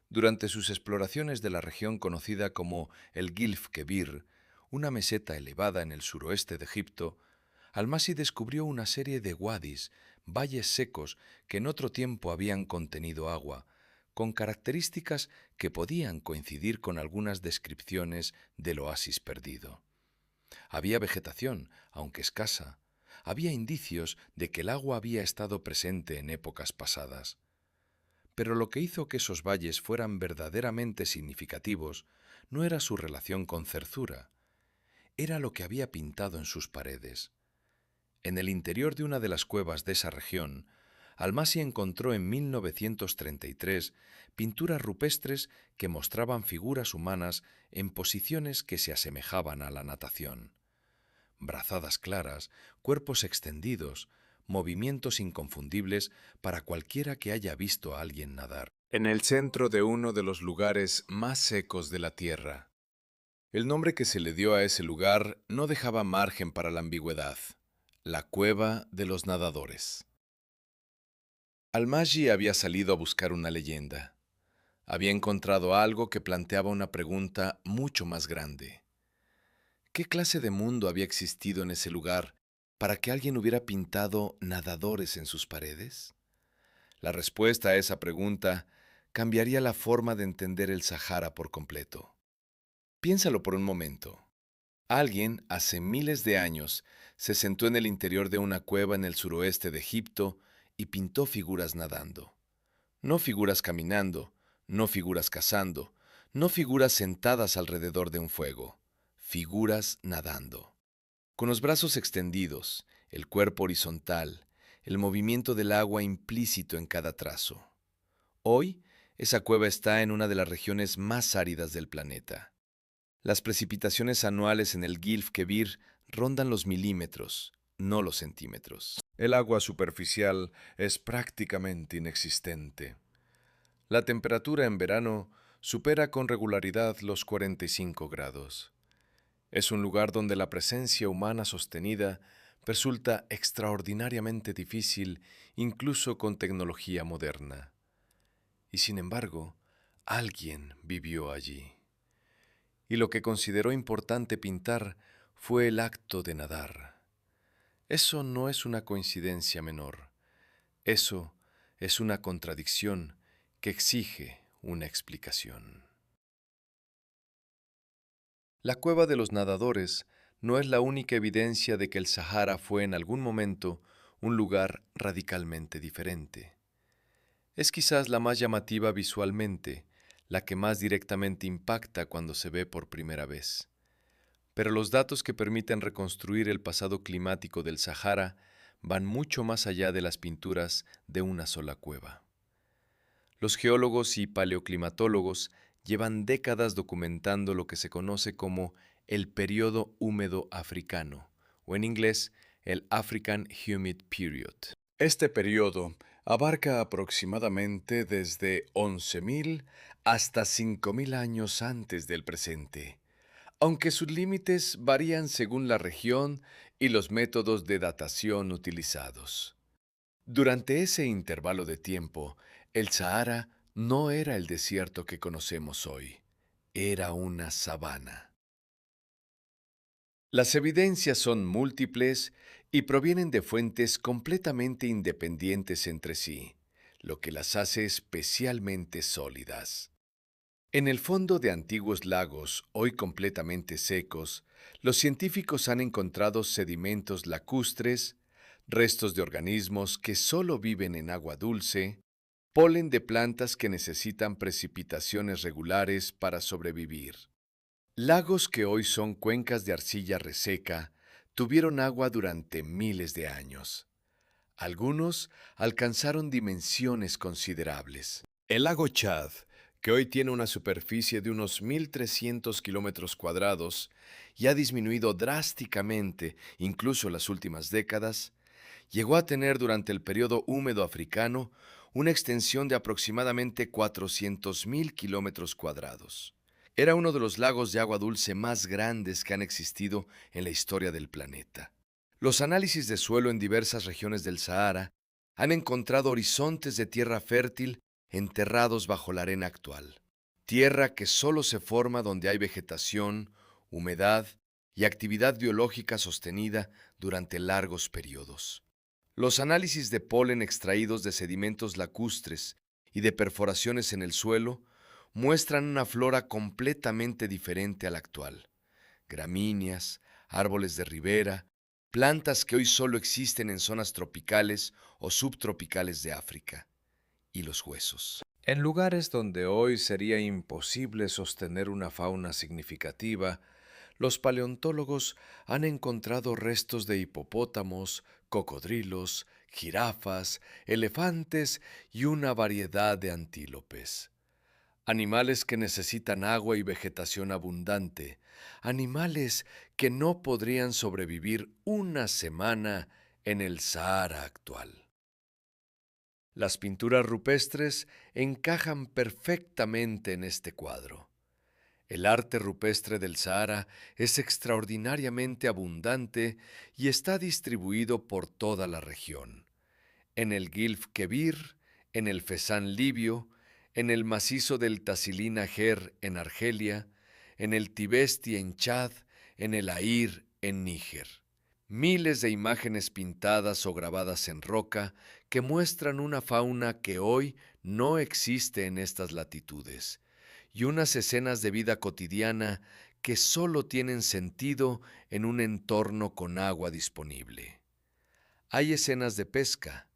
Speaker 1: Durante sus exploraciones de la región conocida como el Gilf Kebir, una meseta elevada en el suroeste de Egipto, Almásy descubrió una serie de wadis, valles secos que en otro tiempo habían contenido agua, con características que podían coincidir con algunas descripciones del oasis perdido. Había vegetación, aunque escasa. Había indicios de que el agua había estado presente en épocas pasadas. Pero lo que hizo que esos valles fueran verdaderamente significativos no era su relación con Zerzura, era lo que había pintado en sus paredes. En el interior de una de las cuevas de esa región, Almásy encontró en 1933 pinturas rupestres que mostraban figuras humanas en posiciones que se asemejaban a la natación. Brazadas claras, cuerpos extendidos, movimientos inconfundibles para cualquiera que haya visto a alguien nadar. En el centro de uno de los lugares más secos de la Tierra. El nombre que se le dio a ese lugar no dejaba margen para la ambigüedad: la Cueva de los Nadadores. Almásy había salido a buscar una leyenda. Había encontrado algo que planteaba una pregunta mucho más grande. ¿Qué clase de mundo había existido en ese lugar para que alguien hubiera pintado nadadores en sus paredes? La respuesta a esa pregunta cambiaría la forma de entender el Sahara por completo. Piénsalo por un momento. Alguien, hace miles de años, se sentó en el interior de una cueva en el suroeste de Egipto y pintó figuras nadando. No figuras caminando, no figuras cazando, no figuras sentadas alrededor de un fuego. Figuras nadando. Con los brazos extendidos, el cuerpo horizontal, el movimiento del agua implícito en cada trazo. Hoy, esa cueva está en una de las regiones más áridas del planeta. Las precipitaciones anuales en el Gilf Kebir rondan los milímetros, no los centímetros. El agua superficial es prácticamente inexistente. La temperatura en verano supera con regularidad los 45 grados. Es un lugar donde la presencia humana sostenida resulta extraordinariamente difícil incluso con tecnología moderna. Y sin embargo, alguien vivió allí. Y lo que consideró importante pintar fue el acto de nadar. Eso no es una coincidencia menor. Eso es una contradicción que exige una explicación. La cueva de los nadadores no es la única evidencia de que el Sahara fue en algún momento un lugar radicalmente diferente. Es quizás la más llamativa visualmente, la que más directamente impacta cuando se ve por primera vez. Pero los datos que permiten reconstruir el pasado climático del Sahara van mucho más allá de las pinturas de una sola cueva. Los geólogos y paleoclimatólogos llevan décadas documentando lo que se conoce como el periodo húmedo africano, o en inglés, el African Humid Period. Este periodo abarca aproximadamente desde 11.000 hasta 5.000 años antes del presente, aunque sus límites varían según la región y los métodos de datación utilizados. Durante ese intervalo de tiempo, el Sahara no era el desierto que conocemos hoy, era una sabana. Las evidencias son múltiples y provienen de fuentes completamente independientes entre sí, lo que las hace especialmente sólidas.
Speaker 2: En el fondo de antiguos lagos, hoy completamente secos, los científicos han encontrado sedimentos lacustres, restos de organismos que solo viven en agua dulce, polen de plantas que necesitan precipitaciones regulares para sobrevivir. Lagos que hoy son cuencas de arcilla reseca tuvieron agua durante miles de años. Algunos alcanzaron dimensiones considerables. El lago Chad, que hoy tiene una superficie de unos 1.300 kilómetros cuadrados y ha disminuido drásticamente, incluso en las últimas décadas, llegó a tener durante el periodo húmedo africano una extensión de aproximadamente 400.000 kilómetros cuadrados. Era uno de los lagos de agua dulce más grandes que han existido en la historia del planeta. Los análisis de suelo en diversas regiones del Sahara han encontrado horizontes de tierra fértil enterrados bajo la arena actual. Tierra que solo se forma donde hay vegetación, humedad y actividad biológica sostenida durante largos periodos. Los análisis de polen extraídos de sedimentos lacustres y de perforaciones en el suelo muestran una flora completamente diferente a la actual. Gramíneas, árboles de ribera, plantas que hoy solo existen en zonas tropicales o subtropicales de África, y los huesos.
Speaker 3: En lugares donde hoy sería imposible sostener una fauna significativa, los paleontólogos han encontrado restos de hipopótamos, cocodrilos, jirafas, elefantes y una variedad de antílopes. Animales que necesitan agua y vegetación abundante, animales que no podrían sobrevivir una semana en el Sahara actual. Las pinturas rupestres encajan perfectamente en este cuadro. El arte rupestre del Sahara es extraordinariamente abundante y está distribuido por toda la región. En el Gilf Kebir, en el Fezzan libio, en el macizo del Taslin Ajer en Argelia, en el Tibesti en Chad, en el Aïr en Níger. Miles de imágenes pintadas o grabadas en roca que muestran una fauna que hoy no existe en estas latitudes, y unas escenas de vida cotidiana que solo tienen sentido en un entorno con agua disponible. Hay escenas de pesca,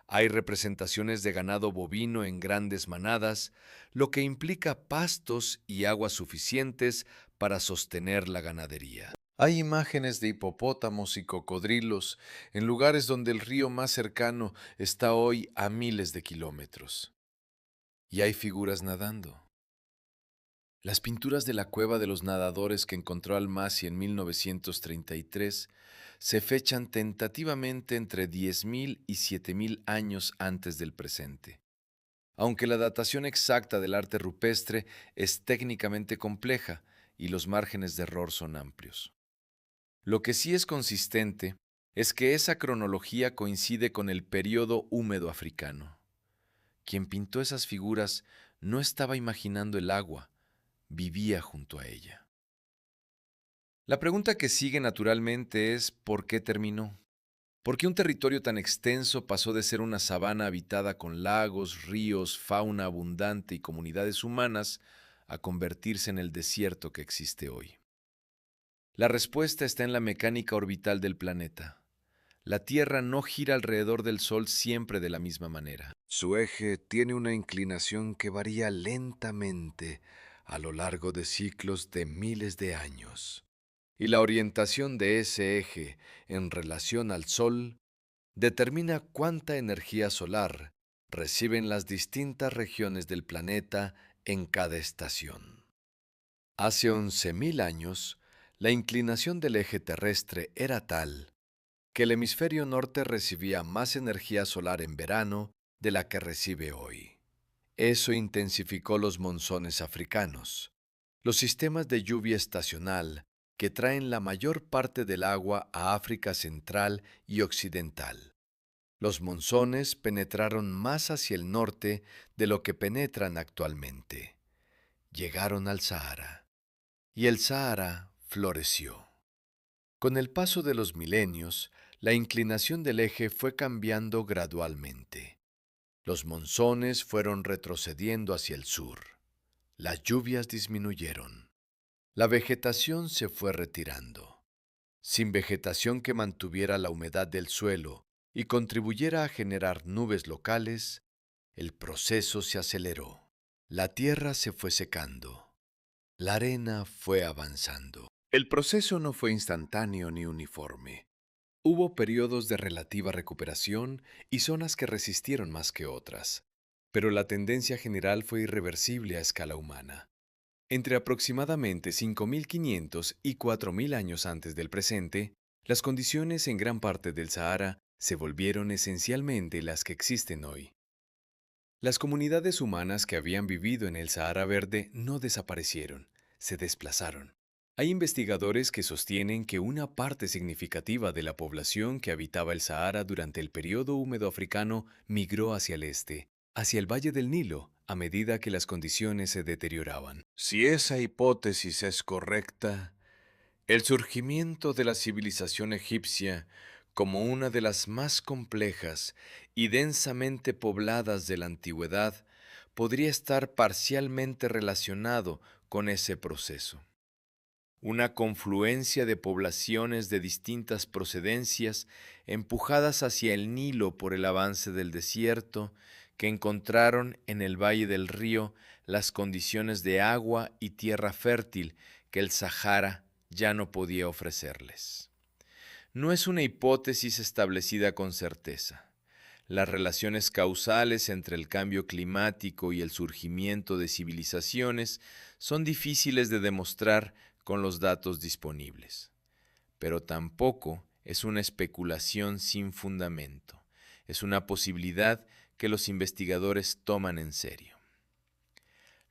Speaker 3: hay representaciones de ganado bovino en grandes manadas, lo que implica pastos y aguas suficientes para sostener la ganadería. Hay imágenes de hipopótamos y cocodrilos en lugares donde el río más cercano está hoy a miles de kilómetros. Y hay figuras nadando. Las pinturas de la cueva de los nadadores que encontró Almasi en 1933 se fechan tentativamente entre 10.000 y 7.000 años antes del presente. Aunque la datación exacta del arte rupestre es técnicamente compleja y los márgenes de error son amplios. Lo que sí es consistente es que esa cronología coincide con el período húmedo africano. Quien pintó esas figuras no estaba imaginando el agua, vivía junto a ella. La pregunta que sigue naturalmente es ¿por qué terminó? ¿Por qué un territorio tan extenso pasó de ser una sabana habitada con lagos, ríos, fauna abundante y comunidades humanas a convertirse en el desierto que existe hoy? La respuesta está en la mecánica orbital del planeta. La Tierra no gira alrededor del Sol siempre de la misma manera. Su eje tiene una inclinación que varía lentamente a lo largo de ciclos de miles de años. Y la orientación de ese eje en relación al Sol determina cuánta energía solar reciben las distintas regiones del planeta en cada estación. Hace 11.000 años, la inclinación del eje terrestre era tal que el hemisferio norte recibía más energía solar en verano de la que recibe hoy. Eso intensificó los monzones africanos, los sistemas de lluvia estacional que traen la mayor parte del agua a África central y occidental. Los monzones penetraron más hacia el norte de lo que penetran actualmente. Llegaron al Sahara, y el Sahara floreció. Con el paso de los milenios, la inclinación del eje fue cambiando gradualmente. Los monzones fueron retrocediendo hacia el sur. Las lluvias disminuyeron. La vegetación se fue retirando. Sin vegetación que mantuviera la humedad del suelo y contribuyera a generar nubes locales, el proceso se aceleró. La tierra se fue secando. La arena fue avanzando. El proceso no fue instantáneo ni uniforme. Hubo periodos de relativa recuperación y zonas que resistieron más que otras, pero la tendencia general fue irreversible a escala humana. Entre aproximadamente 5.500 y 4.000 años antes del presente, las condiciones en gran parte del Sahara se volvieron esencialmente las que existen hoy. Las comunidades humanas que habían vivido en el Sahara Verde no desaparecieron, se desplazaron. Hay investigadores que sostienen que una parte significativa de la población que habitaba el Sahara durante el periodo húmedo africano migró hacia el este, hacia el Valle del Nilo, a medida que las condiciones se deterioraban. Si esa hipótesis es correcta, el surgimiento de la civilización egipcia como una de las más complejas y densamente pobladas de la antigüedad podría estar parcialmente relacionado con ese proceso. Una confluencia de poblaciones de distintas procedencias empujadas hacia el Nilo por el avance del desierto, que encontraron en el valle del río las condiciones de agua y tierra fértil que el Sahara ya no podía ofrecerles. No es una hipótesis establecida con certeza. Las relaciones causales entre el cambio climático y el surgimiento de civilizaciones son difíciles de demostrar con los datos disponibles, pero tampoco es una especulación sin fundamento. Es una posibilidad que los investigadores toman en serio.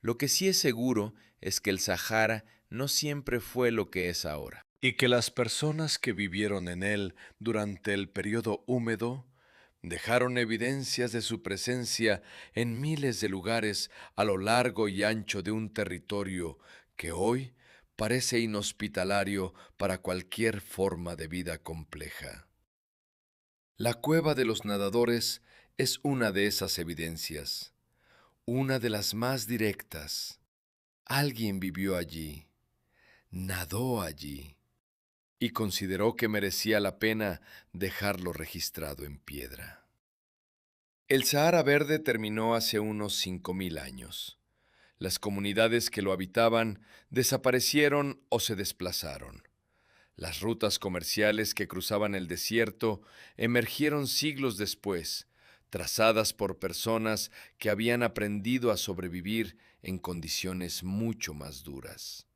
Speaker 3: Lo que sí es seguro es que el Sahara no siempre fue lo que es ahora, y que las personas que vivieron en él durante el periodo húmedo dejaron evidencias de su presencia en miles de lugares a lo largo y ancho de un territorio que hoy parece inhospitalario para cualquier forma de vida compleja. La cueva de los nadadores es una de esas evidencias, una de las más directas. Alguien vivió allí, nadó allí, y consideró que merecía la pena dejarlo registrado en piedra. El Sahara Verde terminó hace unos 5.000 años. Las comunidades que lo habitaban desaparecieron o se desplazaron. Las rutas comerciales que cruzaban el desierto emergieron siglos después, trazadas por personas que habían aprendido a sobrevivir en condiciones mucho más duras.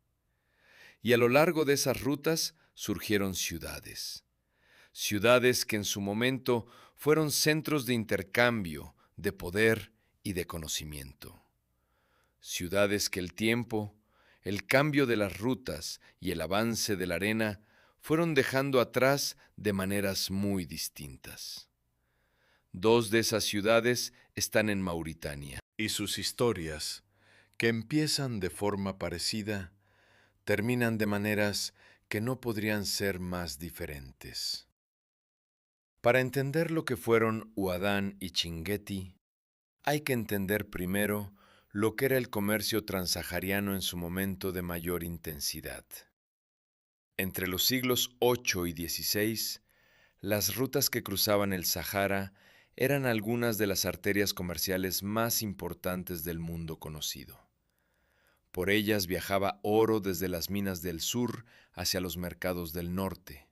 Speaker 3: Y a lo largo de esas rutas surgieron ciudades. Ciudades que en su momento fueron centros de intercambio, de poder y de conocimiento. Ciudades que el tiempo, el cambio de las rutas y el avance de la arena fueron dejando atrás de maneras muy distintas. Dos de esas ciudades están en Mauritania, y sus historias, que empiezan de forma parecida, terminan de maneras que no podrían ser más diferentes. Para entender lo que fueron Uadán y Chinguetti, hay que entender primero lo que era el comercio transsahariano en su momento de mayor intensidad. Entre los siglos VIII y XVI, las rutas que cruzaban el Sahara eran algunas de las arterias comerciales más importantes del mundo conocido. Por ellas viajaba oro desde las minas del sur hacia los mercados del norte.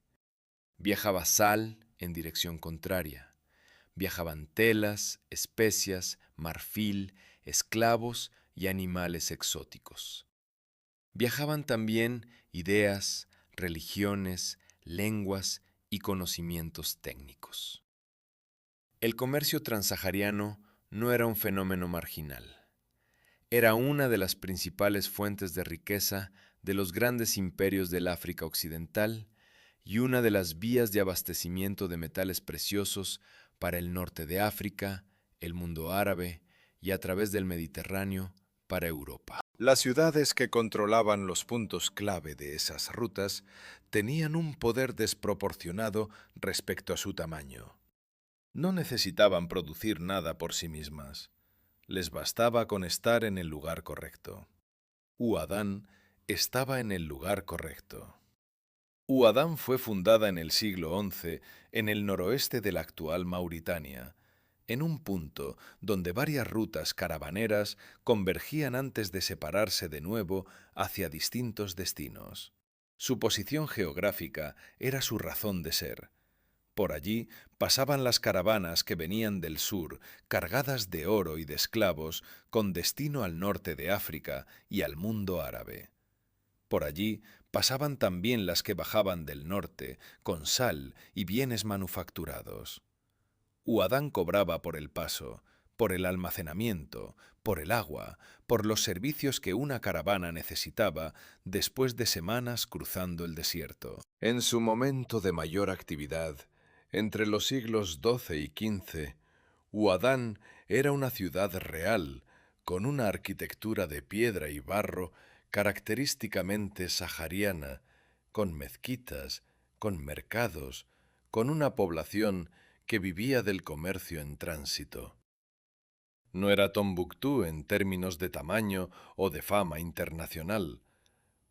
Speaker 3: Viajaba sal en dirección contraria. Viajaban telas, especias, marfil, esclavos y animales exóticos. Viajaban también ideas, religiones, lenguas y conocimientos técnicos. El comercio transsahariano no era un fenómeno marginal. Era una de las principales fuentes de riqueza de los grandes imperios del África Occidental y una de las vías de abastecimiento de metales preciosos para el norte de África, el mundo árabe y a través del Mediterráneo para Europa. Las ciudades que controlaban los puntos clave de esas rutas tenían un poder desproporcionado respecto a su tamaño. No necesitaban producir nada por sí mismas. Les bastaba con estar en el lugar correcto.
Speaker 1: Huadán estaba en el lugar correcto. Huadán fue fundada en el siglo XI en el noroeste de la actual Mauritania, en un punto donde varias rutas caravaneras convergían antes de separarse de nuevo hacia distintos destinos. Su posición geográfica era su razón de ser. Por allí pasaban las caravanas que venían del sur, cargadas de oro y de esclavos, con destino al norte de África y al mundo árabe. Por allí pasaban también las que bajaban del norte, con sal y bienes manufacturados. Huadán cobraba por el paso, por el almacenamiento, por el agua, por los servicios que una caravana necesitaba después de semanas cruzando el desierto. En su momento de mayor actividad, entre los siglos XII y XV, Huadán era una ciudad real, con una arquitectura de piedra y barro característicamente sahariana, con mezquitas, con mercados, con una población que vivía del comercio en tránsito. No era Tombuctú en términos de tamaño o de fama internacional,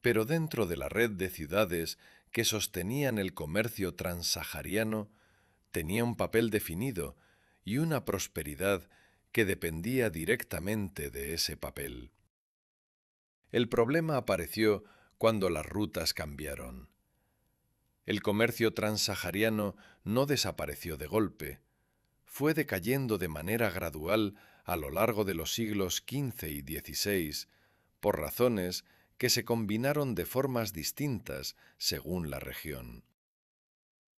Speaker 1: pero dentro de la red de ciudades que sostenían el comercio transsahariano, tenía un papel definido y una prosperidad que dependía directamente de ese papel. El problema apareció cuando las rutas cambiaron. El comercio transsahariano no desapareció de golpe, fue decayendo de manera gradual a lo largo de los siglos XV y XVI, por razones que se combinaron de formas distintas según la región.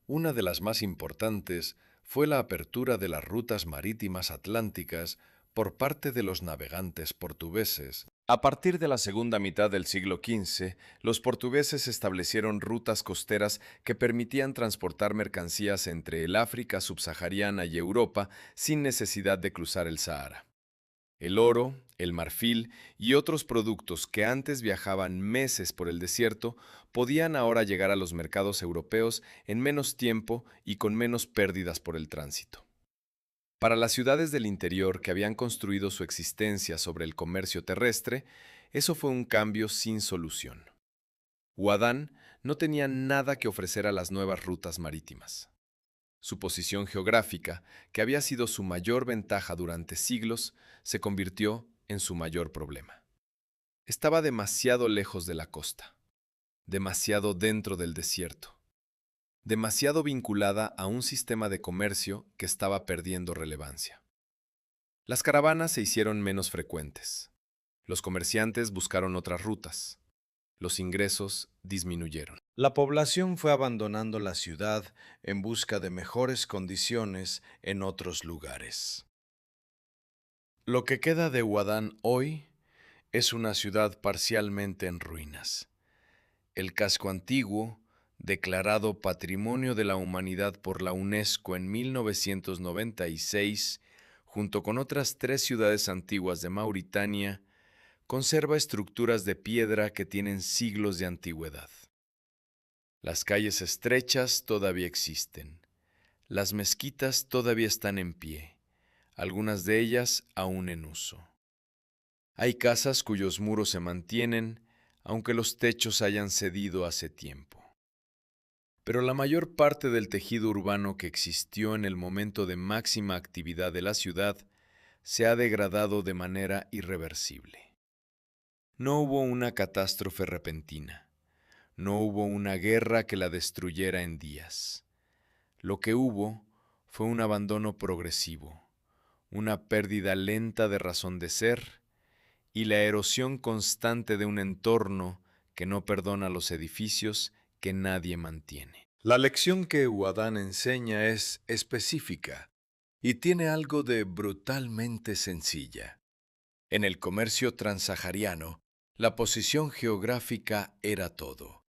Speaker 1: Una de las más importantes fue la apertura de las rutas marítimas atlánticas por parte de los navegantes portugueses. A partir de la segunda mitad del siglo XV, los portugueses establecieron rutas costeras que permitían transportar mercancías entre el África subsahariana y Europa sin necesidad de cruzar el Sahara. El oro, el marfil y otros productos que antes viajaban meses por el desierto podían ahora llegar a los mercados europeos en menos tiempo y con menos pérdidas por el tránsito. Para las ciudades del interior que habían construido su existencia sobre el comercio terrestre, eso fue un cambio sin solución. Huadán no tenía nada que ofrecer a las nuevas rutas marítimas. Su posición geográfica, que había sido su mayor ventaja durante siglos, se convirtió en su mayor problema. Estaba demasiado lejos de la costa, demasiado dentro del desierto, demasiado vinculada a un sistema de comercio que estaba perdiendo relevancia. Las caravanas se hicieron menos frecuentes. Los comerciantes buscaron otras rutas. Los ingresos disminuyeron. La población fue abandonando la ciudad en busca de mejores condiciones en otros lugares. Lo que queda de Huadán hoy es una ciudad parcialmente en ruinas. El casco antiguo, declarado Patrimonio de la Humanidad por la UNESCO en 1996, junto con otras 3 ciudades antiguas de Mauritania, conserva estructuras de piedra que tienen siglos de antigüedad. Las calles estrechas todavía existen. Las mezquitas todavía están en pie, algunas de ellas aún en uso. Hay casas cuyos muros se mantienen, aunque los techos hayan cedido hace tiempo. Pero la mayor parte del tejido urbano que existió en el momento de máxima actividad de la ciudad se ha degradado de manera irreversible. No hubo una catástrofe repentina. No hubo una guerra que la destruyera en días. Lo que hubo fue un abandono progresivo, una pérdida lenta de razón de ser y la erosión constante de un entorno que no perdona los edificios que nadie mantiene. La lección que Huadán enseña es específica y tiene algo de brutalmente sencilla. En el comercio transsahariano, la posición geográfica era todo.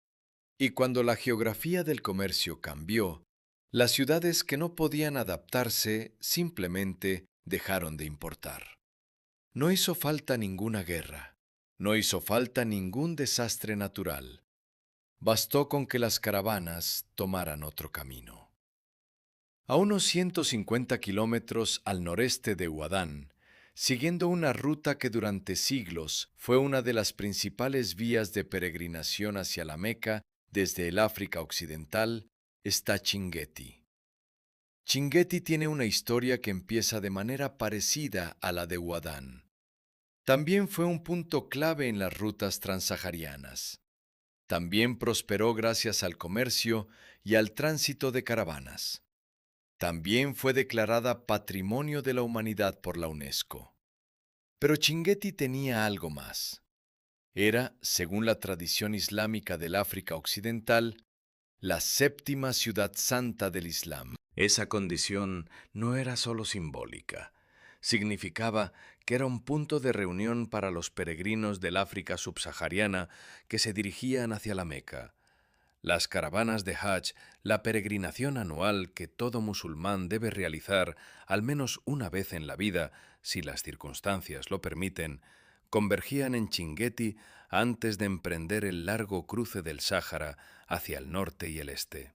Speaker 1: Y cuando la geografía del comercio cambió, las ciudades que no podían adaptarse simplemente dejaron de importar. No hizo falta ninguna guerra, no hizo falta ningún desastre natural. Bastó con que las caravanas tomaran otro camino. A unos 150 kilómetros al noreste de Huadán,
Speaker 2: siguiendo una ruta que durante siglos fue una de las principales vías de peregrinación hacia la Meca desde el África Occidental, está Chinguetti. Chinguetti tiene una historia que empieza de manera parecida a la de Huadán. También fue un punto clave en las rutas transsaharianas. También prosperó gracias al comercio y al tránsito de caravanas. También fue declarada Patrimonio de la Humanidad por la UNESCO. Pero Chinguetti tenía algo más. Era, según la tradición islámica del África Occidental, la séptima ciudad santa del Islam.
Speaker 3: Esa condición no era solo simbólica. Significaba que era un punto de reunión para los peregrinos del África subsahariana que se dirigían hacia la Meca. Las caravanas de Hajj, la peregrinación anual que todo musulmán debe realizar al menos una vez en la vida, si las circunstancias lo permiten, convergían en Chinguetti antes de emprender el largo cruce del Sáhara hacia el norte y el este.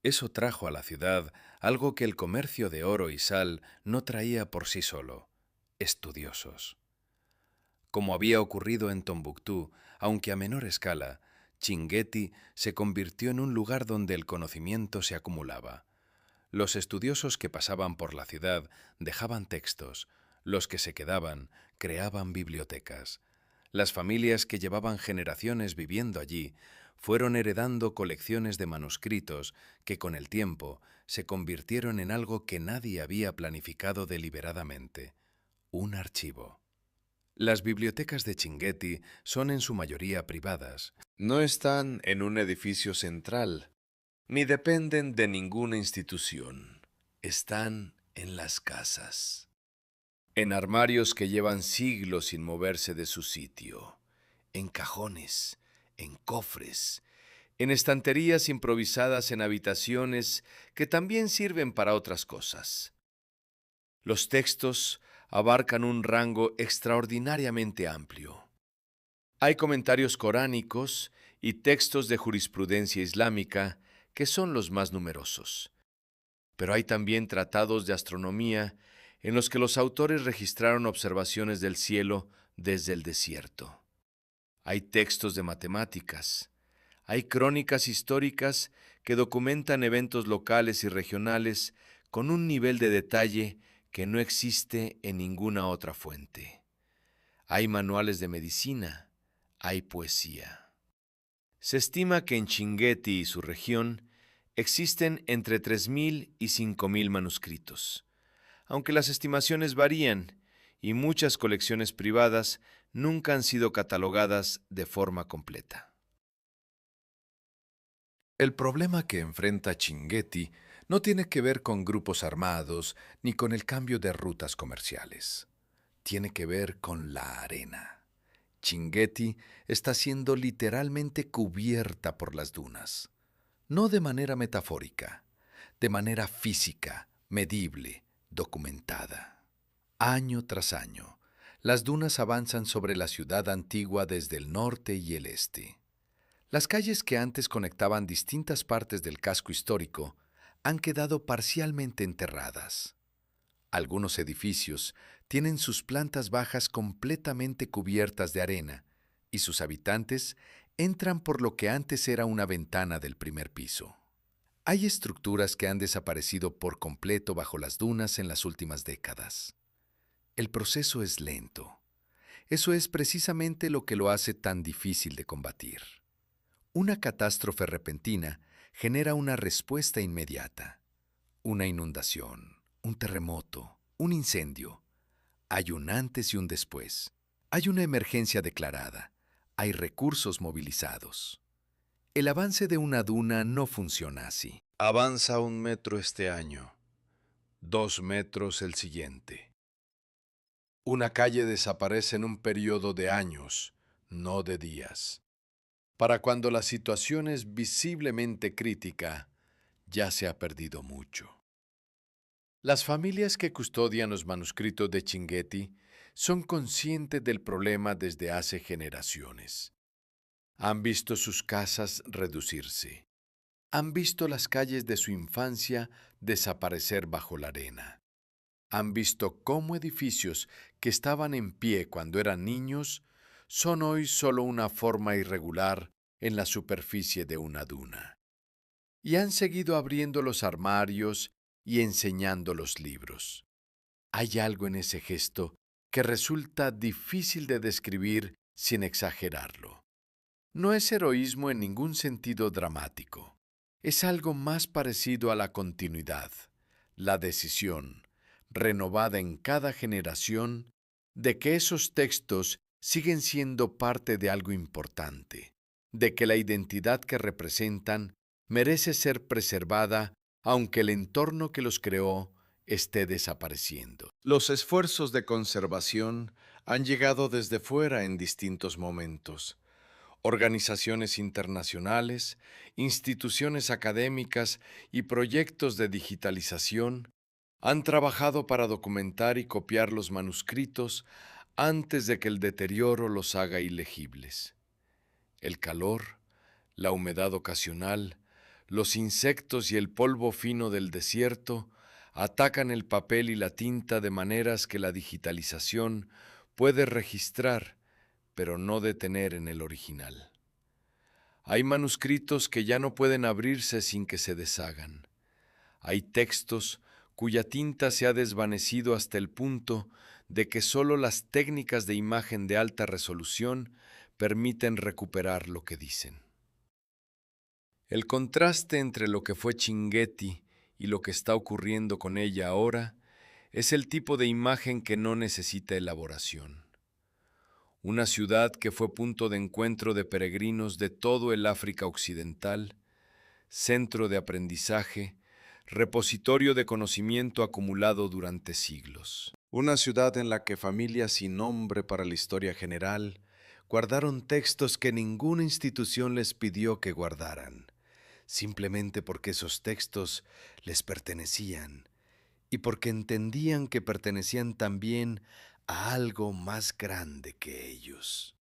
Speaker 3: Eso trajo a la ciudad algo que el comercio de oro y sal no traía por sí solo: estudiosos. Como había ocurrido en Tombuctú, aunque a menor escala, Chinguetti se convirtió en un lugar donde el conocimiento se acumulaba. Los estudiosos que pasaban por la ciudad dejaban textos, los que se quedaban creaban bibliotecas. Las familias que llevaban generaciones viviendo allí fueron heredando colecciones de manuscritos que con el tiempo se convirtieron en algo que nadie había planificado deliberadamente: un archivo. Las bibliotecas de Chinguetti son en su mayoría privadas. No están en un edificio central, ni dependen de ninguna institución. Están en las casas, en armarios que llevan siglos sin moverse de su sitio, en cajones, en cofres, en estanterías improvisadas en habitaciones que también sirven para otras cosas. Los textos abarcan un rango extraordinariamente amplio. Hay comentarios coránicos y textos de jurisprudencia islámica, que son los más numerosos. Pero hay también tratados de astronomía en los que los autores registraron observaciones del cielo desde el desierto. Hay textos de matemáticas. Hay crónicas históricas que documentan eventos locales y regionales con un nivel de detalle que no existe en ninguna otra fuente. Hay manuales de medicina, hay poesía. Se estima que en Chinguetti y su región existen entre 3.000 y 5.000 manuscritos, aunque las estimaciones varían y muchas colecciones privadas nunca han sido catalogadas de forma completa. El problema que enfrenta Chinguetti no tiene que ver con grupos armados ni con el cambio de rutas comerciales. Tiene que ver con la arena. Chinguetti está siendo literalmente cubierta por las dunas. No de manera metafórica, de manera física, medible, documentada. Año tras año, las dunas avanzan sobre la ciudad antigua desde el norte y el este. Las calles que antes conectaban distintas partes del casco histórico han quedado parcialmente enterradas. Algunos edificios tienen sus plantas bajas completamente cubiertas de arena y sus habitantes entran por lo que antes era una ventana del primer piso. Hay estructuras que han desaparecido por completo bajo las dunas en las últimas décadas. El proceso es lento. Eso es precisamente lo que lo hace tan difícil de combatir. Una catástrofe repentina genera una respuesta inmediata. Una inundación, un terremoto, un incendio. Hay un antes y un después. Hay una emergencia declarada. Hay recursos movilizados. El avance de una duna no funciona así. Avanza 1 metro este año, 2 metros el siguiente. Una calle desaparece en un periodo de años, no de días. Para cuando la situación es visiblemente crítica, ya se ha perdido mucho. Las familias que custodian los manuscritos de Chinguetti son conscientes del problema desde hace generaciones. Han visto sus casas reducirse. Han visto las calles de su infancia desaparecer bajo la arena.
Speaker 2: Han visto cómo edificios que estaban en pie cuando eran niños son hoy solo una forma irregular en la superficie de una duna. Y han seguido abriendo los armarios y enseñando los libros. Hay algo en ese gesto que resulta difícil de describir sin exagerarlo. No es heroísmo en ningún sentido dramático. Es algo más parecido a la continuidad, la decisión, renovada en cada generación, de que esos textos siguen siendo parte de algo importante, de que la identidad que representan merece ser preservada aunque el entorno que los creó esté desapareciendo.
Speaker 1: Los esfuerzos de conservación han llegado desde fuera en distintos momentos. Organizaciones internacionales, instituciones académicas y proyectos de digitalización han trabajado para documentar y copiar los manuscritos antes de que el deterioro los haga ilegibles. El calor, la humedad ocasional, los insectos y el polvo fino del desierto atacan el papel y la tinta de maneras que la digitalización puede registrar, pero no detener en el original. Hay manuscritos que ya no pueden abrirse sin que se deshagan. Hay textos cuya tinta se ha desvanecido hasta el punto de que solo las técnicas de imagen de alta resolución permiten recuperar lo que dicen. El contraste entre lo que fue Chinguetti y lo que está ocurriendo con ella ahora es el tipo de imagen que no necesita elaboración. Una ciudad que fue punto de encuentro de peregrinos de todo el África Occidental, centro de aprendizaje, repositorio de conocimiento acumulado durante siglos. Una ciudad en la que familias sin nombre para la historia general guardaron textos que ninguna institución les pidió que guardaran, simplemente porque esos textos les pertenecían y porque entendían que pertenecían también a algo más grande que ellos.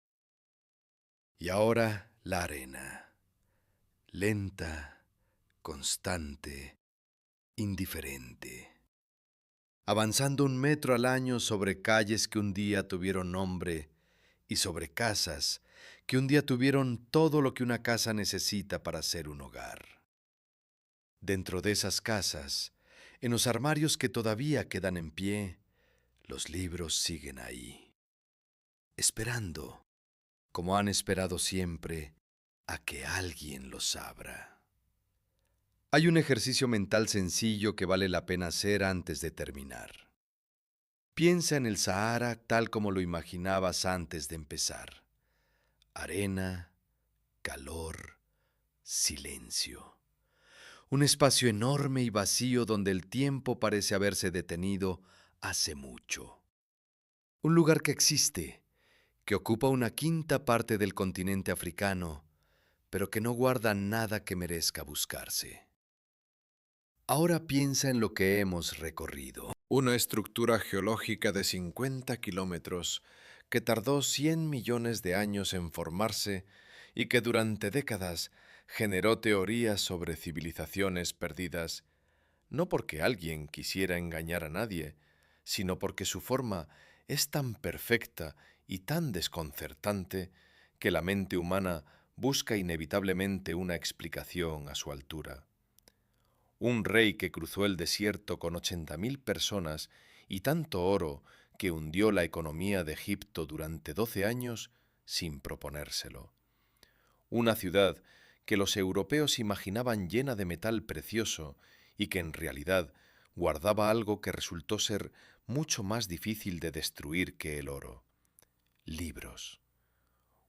Speaker 1: Y ahora la arena, lenta, constante, indiferente, avanzando 1 metro al año sobre calles que un día tuvieron nombre y sobre casas que un día tuvieron todo lo que una casa necesita para ser un hogar. Dentro de esas casas, en los armarios que todavía quedan en pie, los libros siguen ahí, esperando, como han esperado siempre, a que alguien los abra. Hay un ejercicio mental sencillo que vale la pena hacer antes de terminar. Piensa en el Sahara tal como lo imaginabas antes de empezar. Arena, calor, silencio. Un espacio enorme y vacío donde el tiempo parece haberse detenido hace mucho. Un lugar que existe, que ocupa 1/5 parte del continente africano, pero que no guarda nada que merezca buscarse. Ahora piensa en lo que hemos recorrido. Una estructura geológica de 50 kilómetros que tardó 100 millones de años en formarse y que durante décadas generó teorías sobre civilizaciones perdidas, no porque alguien quisiera engañar a nadie, sino porque su forma es tan perfecta y tan desconcertante que la mente humana busca inevitablemente una explicación a su altura. Un rey que cruzó el desierto con 80.000 personas y tanto oro que hundió la economía de Egipto durante 12 años sin proponérselo. Una ciudad que los europeos imaginaban llena de metal precioso y que en realidad guardaba algo que resultó ser mucho más difícil de destruir que el oro: libros.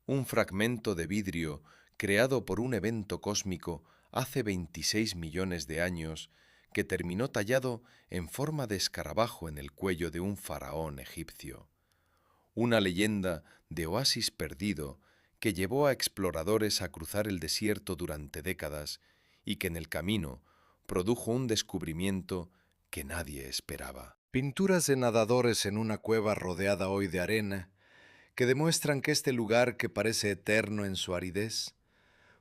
Speaker 1: Un fragmento de vidrio creado por un evento cósmico hace 26 millones de años que terminó tallado en forma de escarabajo en el cuello de un faraón egipcio. Una leyenda de oasis perdido que llevó a exploradores a cruzar el desierto durante décadas y que en el camino produjo un descubrimiento que nadie esperaba. Pinturas de nadadores en una cueva rodeada hoy de arena que demuestran que este lugar que parece eterno en su aridez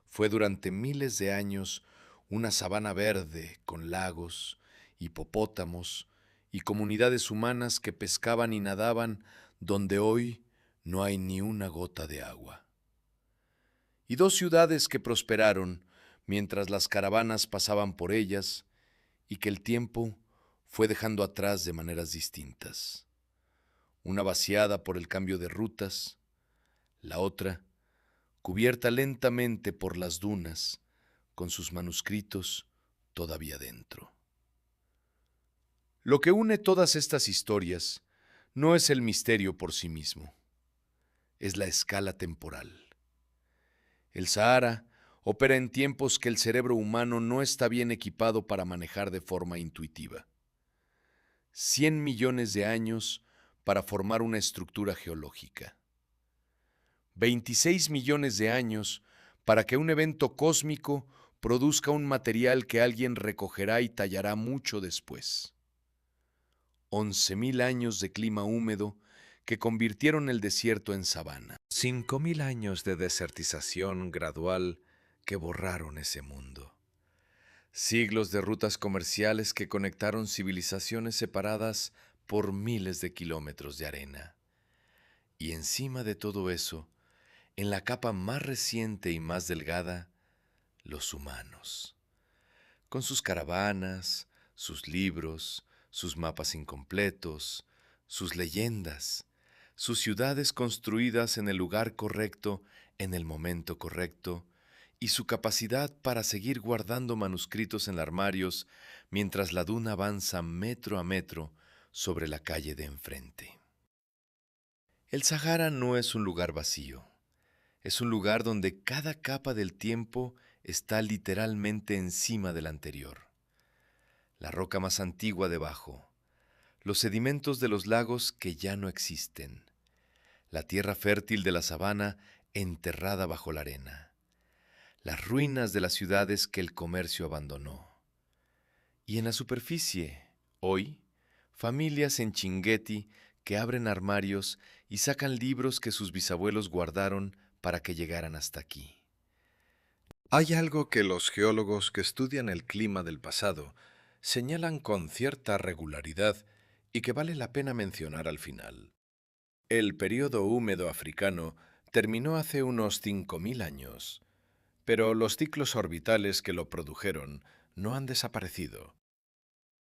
Speaker 1: fue durante miles de años una sabana verde con lagos, hipopótamos
Speaker 2: y comunidades humanas que pescaban y nadaban donde hoy no hay ni una gota de agua. Y dos ciudades que prosperaron mientras las caravanas pasaban por ellas y que el tiempo fue dejando atrás de maneras distintas. Una vaciada por el cambio de rutas, la otra cubierta lentamente por las dunas, con sus manuscritos todavía dentro. Lo que une todas estas historias no es el misterio por sí mismo, es la escala temporal. El Sahara opera en tiempos que el cerebro humano no está bien equipado para manejar de forma intuitiva. 100 millones de años para formar una estructura geológica. 26 millones de años para que un evento cósmico produzca un material que alguien recogerá y tallará mucho después. 11.000 años de clima húmedo que convirtieron el desierto en sabana.
Speaker 3: 5.000 años de desertización gradual que borraron ese mundo. Siglos de rutas comerciales que conectaron civilizaciones separadas por miles de kilómetros de arena. Y encima de todo eso, en la capa más reciente y más delgada, los humanos. Con sus caravanas, sus libros, sus mapas incompletos, sus leyendas, sus ciudades construidas en el lugar correcto, en el momento correcto, y su capacidad para seguir guardando manuscritos en armarios mientras la duna avanza metro a metro sobre la calle de enfrente. El Sahara no es un lugar vacío, es un lugar donde cada capa del tiempo está literalmente encima de la anterior. La roca más antigua debajo, los sedimentos de los lagos que ya no existen, la tierra fértil de la sabana enterrada bajo la arena, las ruinas de las ciudades que el comercio abandonó. Y en la superficie, hoy, familias en Chinguetti que abren armarios y sacan libros que sus bisabuelos guardaron para que llegaran hasta aquí.
Speaker 1: Hay algo que los geólogos que estudian el clima del pasado señalan con cierta regularidad y que vale la pena mencionar al final. El período húmedo africano terminó hace unos 5.000 años, pero los ciclos orbitales que lo produjeron no han desaparecido.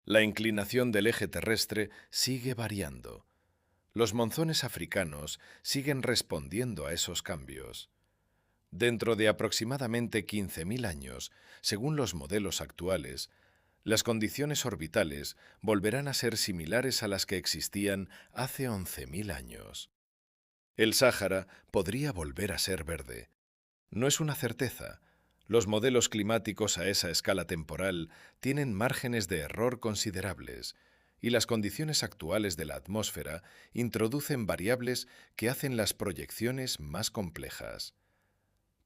Speaker 1: La inclinación del eje terrestre sigue variando. Los monzones africanos siguen respondiendo a esos cambios. Dentro de aproximadamente 15.000 años, según los modelos actuales, las condiciones orbitales volverán a ser similares a las que existían hace 11.000 años. El Sáhara podría volver a ser verde. No es una certeza. Los modelos climáticos a esa escala temporal tienen márgenes de error considerables, y las condiciones actuales de la atmósfera introducen variables que hacen las proyecciones más complejas.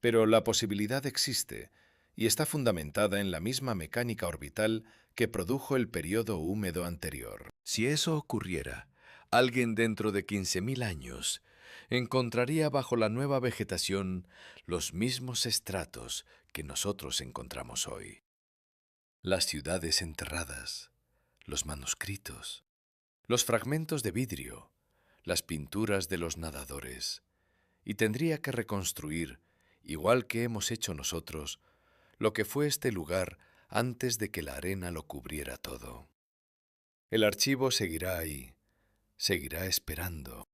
Speaker 1: Pero la posibilidad existe, y está fundamentada en la misma mecánica orbital que produjo el periodo húmedo anterior.
Speaker 3: Si eso ocurriera, alguien dentro de 15.000 años encontraría bajo la nueva vegetación los mismos estratos que nosotros encontramos hoy. Las ciudades enterradas, los manuscritos, los fragmentos de vidrio, las pinturas de los nadadores, y tendría que reconstruir, igual que hemos hecho nosotros, lo que fue este lugar antes de que la arena lo cubriera todo. El archivo seguirá ahí, seguirá esperando.